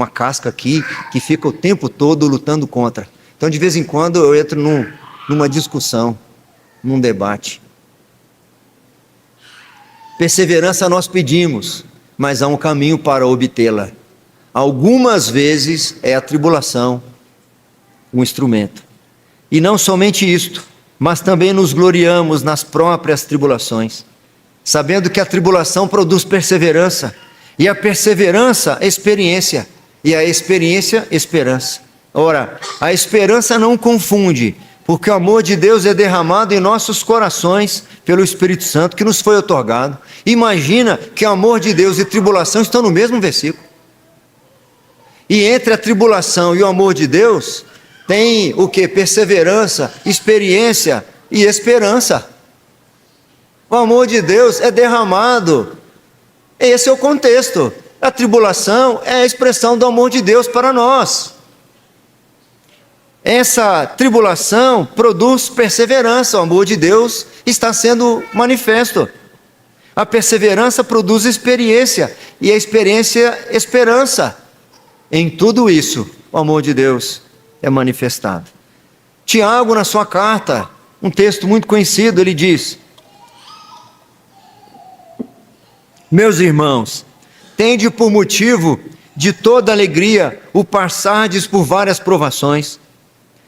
Speaker 1: casca aqui que fica o tempo todo lutando contra. Então, de vez em quando, eu entro numa discussão, num debate. Perseverança nós pedimos, mas há um caminho para obtê-la. Algumas vezes é a tribulação um instrumento. E não somente isto, mas também nos gloriamos nas próprias tribulações, sabendo que a tribulação produz perseverança, e a perseverança, experiência, e a experiência, esperança. Ora, a esperança não confunde, porque o amor de Deus é derramado em nossos corações pelo Espírito Santo que nos foi otorgado. Imagina que o amor de Deus e tribulação estão no mesmo versículo. E entre a tribulação e o amor de Deus, tem o que? Perseverança, experiência e esperança. O amor de Deus é derramado. Esse é o contexto. A tribulação é a expressão do amor de Deus para nós. Essa tribulação produz perseverança. O amor de Deus está sendo manifesto. A perseverança produz experiência. E a experiência, esperança. Em tudo isso, o amor de Deus é manifestado. Tiago, na sua carta, um texto muito conhecido, ele diz: meus irmãos, tende por motivo de toda alegria o passardes por várias provações,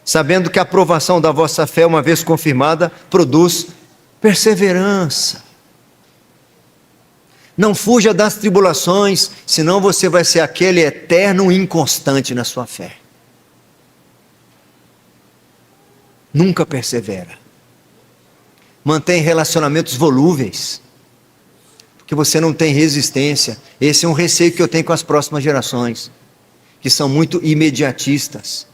Speaker 1: sabendo que a provação da vossa fé, uma vez confirmada, produz perseverança. Não fuja das tribulações, senão você vai ser aquele eterno inconstante na sua fé. Nunca persevera. Mantém relacionamentos volúveis, porque você não tem resistência. Esse é um receio que eu tenho com as próximas gerações, que são muito imediatistas,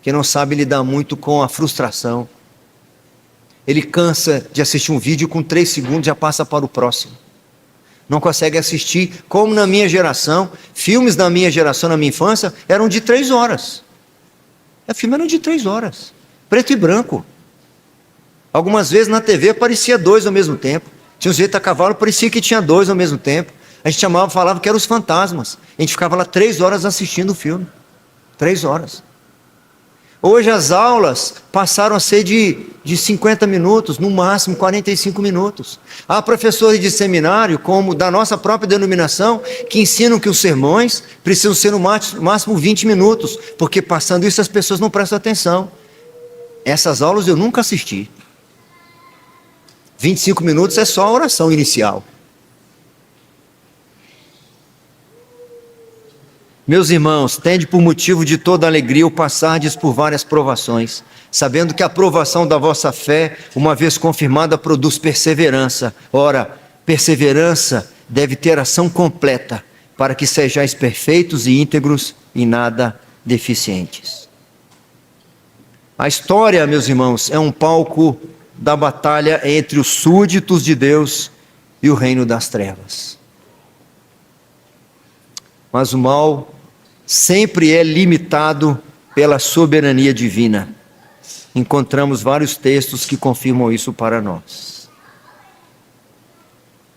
Speaker 1: que não sabem lidar muito com a frustração. Ele cansa de assistir um vídeo, com 3 segundos já passa para o próximo. Não consegue assistir, como na minha geração, filmes da minha geração, na minha infância, eram de 3 horas. O filme era de 3 horas, preto e branco. Algumas vezes na TV aparecia 2 ao mesmo tempo. Tinha um jeito a cavalo, parecia que tinha 2 ao mesmo tempo. A gente falava que eram os fantasmas. A gente ficava lá 3 horas assistindo o filme. 3 horas. Hoje as aulas passaram a ser de 50 minutos, no máximo 45 minutos. Há professores de seminário, como da nossa própria denominação, que ensinam que os sermões precisam ser no máximo 20 minutos, porque passando isso as pessoas não prestam atenção. Essas aulas eu nunca assisti. 25 minutos é só a oração inicial. Meus irmãos, tende por motivo de toda alegria o passardes por várias provações, sabendo que a provação da vossa fé, uma vez confirmada, produz perseverança. Ora, perseverança deve ter ação completa, para que sejais perfeitos e íntegros e nada deficientes. A história, meus irmãos, é um palco da batalha entre os súditos de Deus e o reino das trevas. Mas o mal sempre é limitado pela soberania divina. Encontramos vários textos que confirmam isso para nós.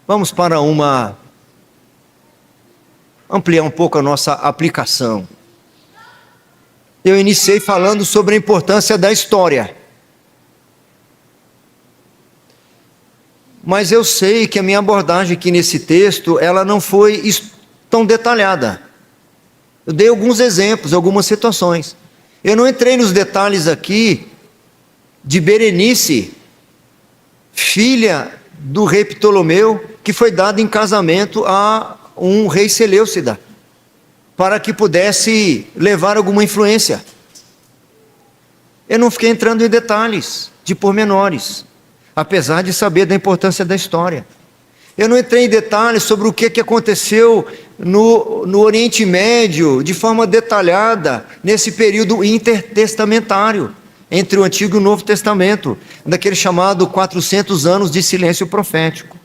Speaker 1: Vamos para ampliar um pouco a nossa aplicação. Eu iniciei falando sobre a importância da história. Mas eu sei que a minha abordagem aqui nesse texto, ela não foi tão detalhada. Eu dei alguns exemplos, algumas situações. Eu não entrei nos detalhes aqui de Berenice, filha do rei Ptolomeu, que foi dada em casamento a um rei Seleucida, para que pudesse levar alguma influência. Eu não fiquei entrando em detalhes, de pormenores, apesar de saber da importância da história. Eu não entrei em detalhes sobre o que aconteceu no Oriente Médio, de forma detalhada, nesse período intertestamentário, entre o Antigo e o Novo Testamento, daquele chamado 400 anos de silêncio profético.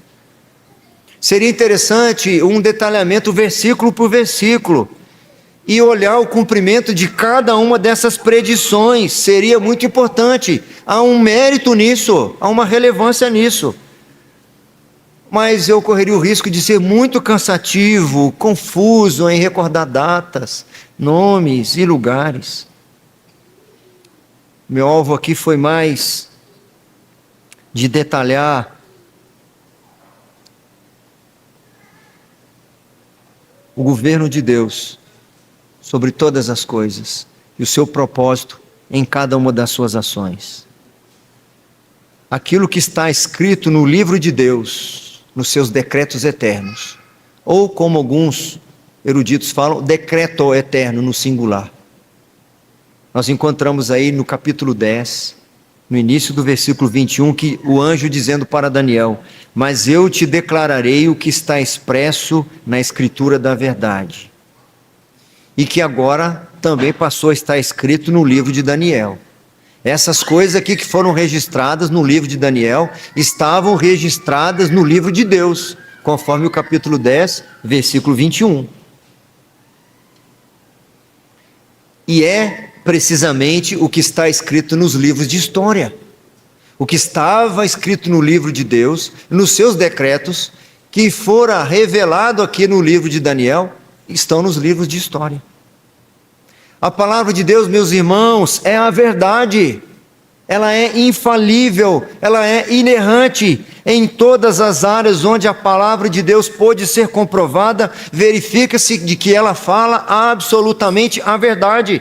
Speaker 1: Seria interessante um detalhamento versículo por versículo, e olhar o cumprimento de cada uma dessas predições. Seria muito importante. Há um mérito nisso, há uma relevância nisso. Mas eu correria o risco de ser muito cansativo, confuso em recordar datas, nomes e lugares. Meu alvo aqui foi mais de detalhar o governo de Deus sobre todas as coisas e o seu propósito em cada uma das suas ações. Aquilo que está escrito no livro de Deus, nos seus decretos eternos, ou como alguns eruditos falam, decreto eterno no singular. Nós encontramos aí no capítulo 10, no início do versículo 21, que o anjo dizendo para Daniel: mas eu te declararei o que está expresso na escritura da verdade. E que agora também passou a estar escrito no livro de Daniel. Essas coisas aqui que foram registradas no livro de Daniel, estavam registradas no livro de Deus, conforme o capítulo 10, versículo 21. E é precisamente o que está escrito nos livros de história. O que estava escrito no livro de Deus, nos seus decretos, que fora revelado aqui no livro de Daniel, estão nos livros de história. A palavra de Deus, meus irmãos, é a verdade. Ela é infalível, ela é inerrante. Em todas as áreas onde a palavra de Deus pôde ser comprovada, verifica-se de que ela fala absolutamente a verdade.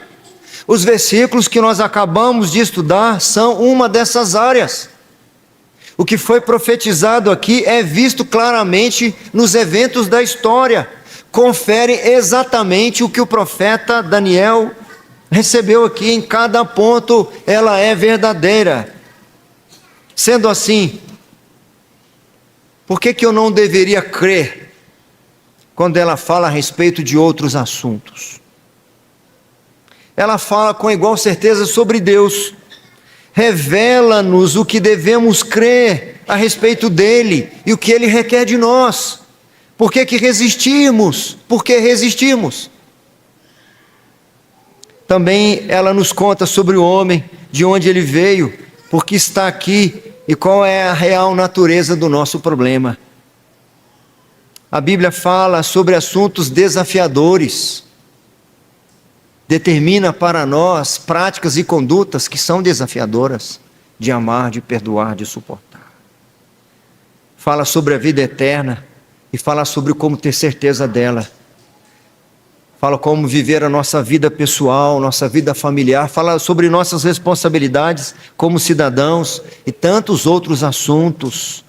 Speaker 1: Os versículos que nós acabamos de estudar são uma dessas áreas. O que foi profetizado aqui é visto claramente nos eventos da história. Confere exatamente o que o profeta Daniel recebeu aqui. Em cada ponto ela é verdadeira. Sendo assim, por que eu não deveria crer quando ela fala a respeito de outros assuntos? Ela fala com igual certeza sobre Deus, revela-nos o que devemos crer a respeito dele e o que ele requer de nós. Por que resistimos? Por que resistimos? Também ela nos conta sobre o homem, de onde ele veio, por que está aqui e qual é a real natureza do nosso problema. A Bíblia fala sobre assuntos desafiadores. Determina para nós práticas e condutas que são desafiadoras, de amar, de perdoar, de suportar. Fala sobre a vida eterna e fala sobre como ter certeza dela. Fala como viver a nossa vida pessoal, nossa vida familiar, fala sobre nossas responsabilidades como cidadãos e tantos outros assuntos.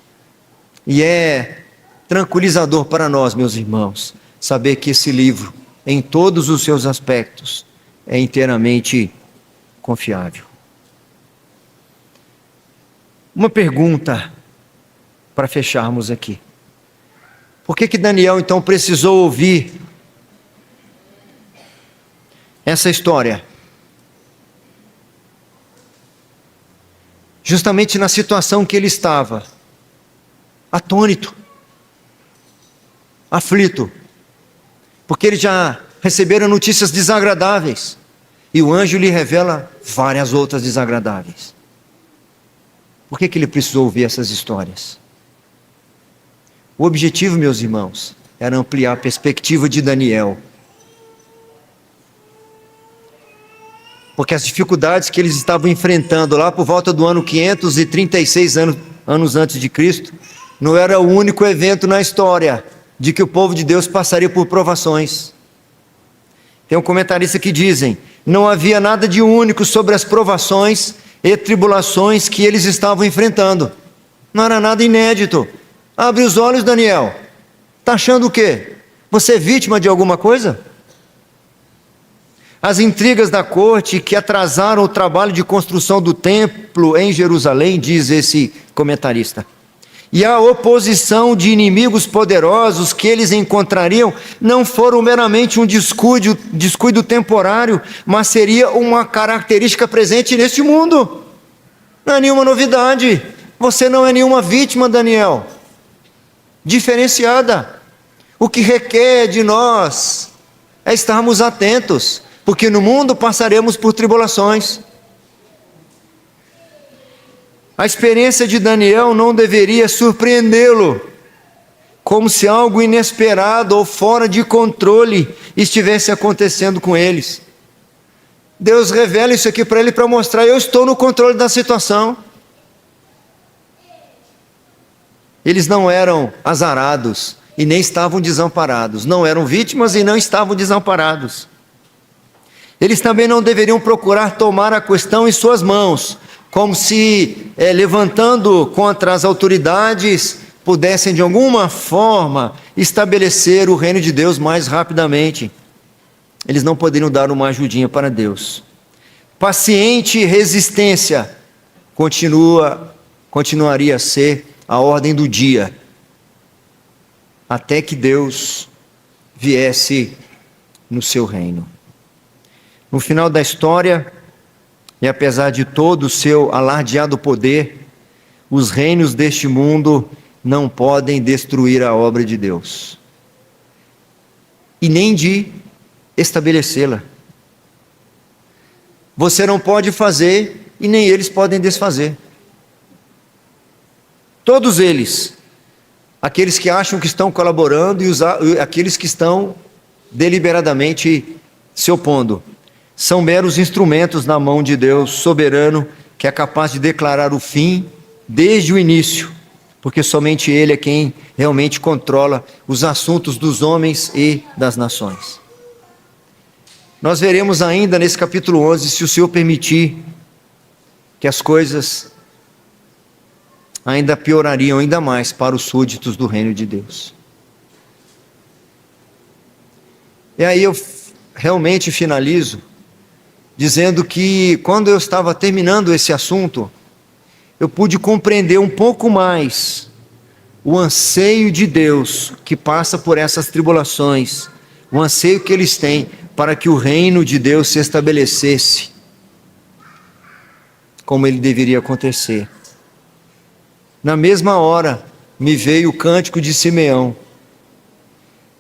Speaker 1: E é tranquilizador para nós, meus irmãos, saber que esse livro, em todos os seus aspectos, é inteiramente confiável. Uma pergunta para fecharmos aqui. Por que Daniel então precisou ouvir essa história? Justamente na situação que ele estava, atônito, aflito, porque ele já recebera notícias desagradáveis, e o anjo lhe revela várias outras desagradáveis. Por que ele precisou ouvir essas histórias? O objetivo, meus irmãos, era ampliar a perspectiva de Daniel. Porque as dificuldades que eles estavam enfrentando lá por volta do ano 536 anos antes de Cristo, não era o único evento na história de que o povo de Deus passaria por provações. Tem um comentarista que dizem: não havia nada de único sobre as provações e tribulações que eles estavam enfrentando. Não era nada inédito. Abre os olhos, Daniel. Está achando o quê? Você é vítima de alguma coisa? As intrigas da corte que atrasaram o trabalho de construção do templo em Jerusalém, diz esse comentarista. E a oposição de inimigos poderosos que eles encontrariam não foram meramente um descuido temporário, mas seria uma característica presente neste mundo. Não é nenhuma novidade. Você não é nenhuma vítima, Daniel. Diferenciada. O que requer de nós é estarmos atentos, porque no mundo passaremos por tribulações. A experiência de Daniel não deveria surpreendê-lo, como se algo inesperado ou fora de controle estivesse acontecendo com eles. Deus revela isso aqui para ele para mostrar: eu estou no controle da situação. Eles não eram azarados e nem estavam desamparados, não eram vítimas e não estavam desamparados. Eles também não deveriam procurar tomar a questão em suas mãos, como se levantando contra as autoridades pudessem de alguma forma estabelecer o reino de Deus mais rapidamente. Eles não poderiam dar uma ajudinha para Deus. Paciente resistência continuaria a ser a ordem do dia, até que Deus viesse no seu reino. No final da história, e apesar de todo o seu alardeado poder, os reinos deste mundo não podem destruir a obra de Deus, e nem de estabelecê-la. Você não pode fazer, e nem eles podem desfazer. Todos eles, aqueles que acham que estão colaborando e aqueles que estão deliberadamente se opondo, são meros instrumentos na mão de Deus soberano, que é capaz de declarar o fim desde o início, porque somente Ele é quem realmente controla os assuntos dos homens e das nações. Nós veremos ainda nesse capítulo 11, se o Senhor permitir, que as coisas ainda piorariam ainda mais para os súditos do reino de Deus. E aí eu realmente finalizo dizendo que quando eu estava terminando esse assunto, eu pude compreender um pouco mais o anseio de Deus que passa por essas tribulações, o anseio que eles têm para que o reino de Deus se estabelecesse como ele deveria acontecer. Na mesma hora, me veio o cântico de Simeão,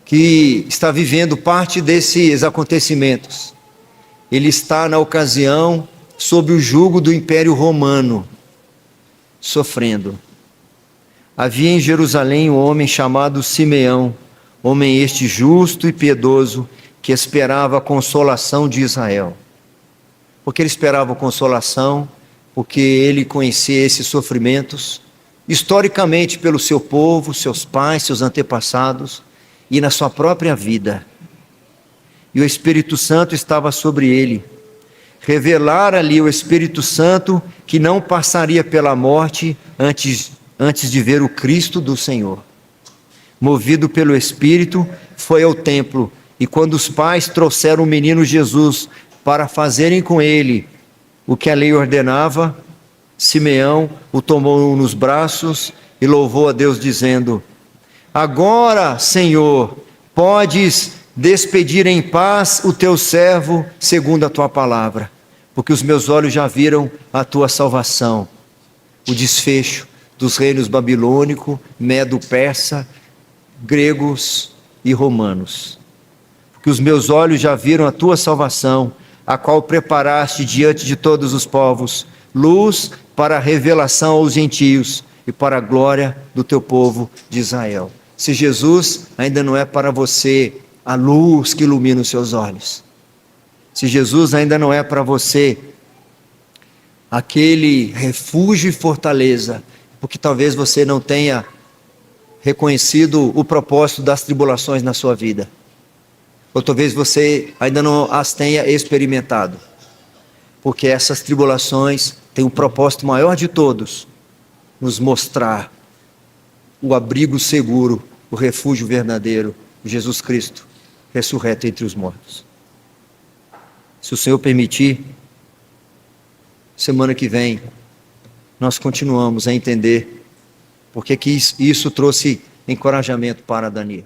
Speaker 1: que está vivendo parte desses acontecimentos. Ele está, na ocasião, sob o jugo do Império Romano, sofrendo. Havia em Jerusalém um homem chamado Simeão, homem este justo e piedoso, que esperava a consolação de Israel. Porque ele esperava a consolação, porque ele conhecia esses sofrimentos, historicamente pelo seu povo, seus pais, seus antepassados, e na sua própria vida. E o Espírito Santo estava sobre ele. Revelar ali o Espírito Santo que não passaria pela morte antes de ver o Cristo do Senhor. Movido pelo Espírito, foi ao templo, e quando os pais trouxeram o menino Jesus para fazerem com ele o que a lei ordenava, Simeão o tomou nos braços e louvou a Deus dizendo: agora, Senhor, podes despedir em paz o teu servo segundo a tua palavra, porque os meus olhos já viram a tua salvação, o desfecho dos reinos babilônico, medo-persa, gregos e romanos. Porque os meus olhos já viram a tua salvação, a qual preparaste diante de todos os povos, luz para a revelação aos gentios e para a glória do teu povo de Israel. Se Jesus ainda não é para você a luz que ilumina os seus olhos, se Jesus ainda não é para você aquele refúgio e fortaleza, porque talvez você não tenha reconhecido o propósito das tribulações na sua vida, ou talvez você ainda não as tenha experimentado, porque essas tribulações têm um propósito maior de todos, nos mostrar o abrigo seguro, o refúgio verdadeiro, Jesus Cristo, ressurreto entre os mortos. Se o Senhor permitir, semana que vem, nós continuamos a entender porque que isso trouxe encorajamento para Daniel.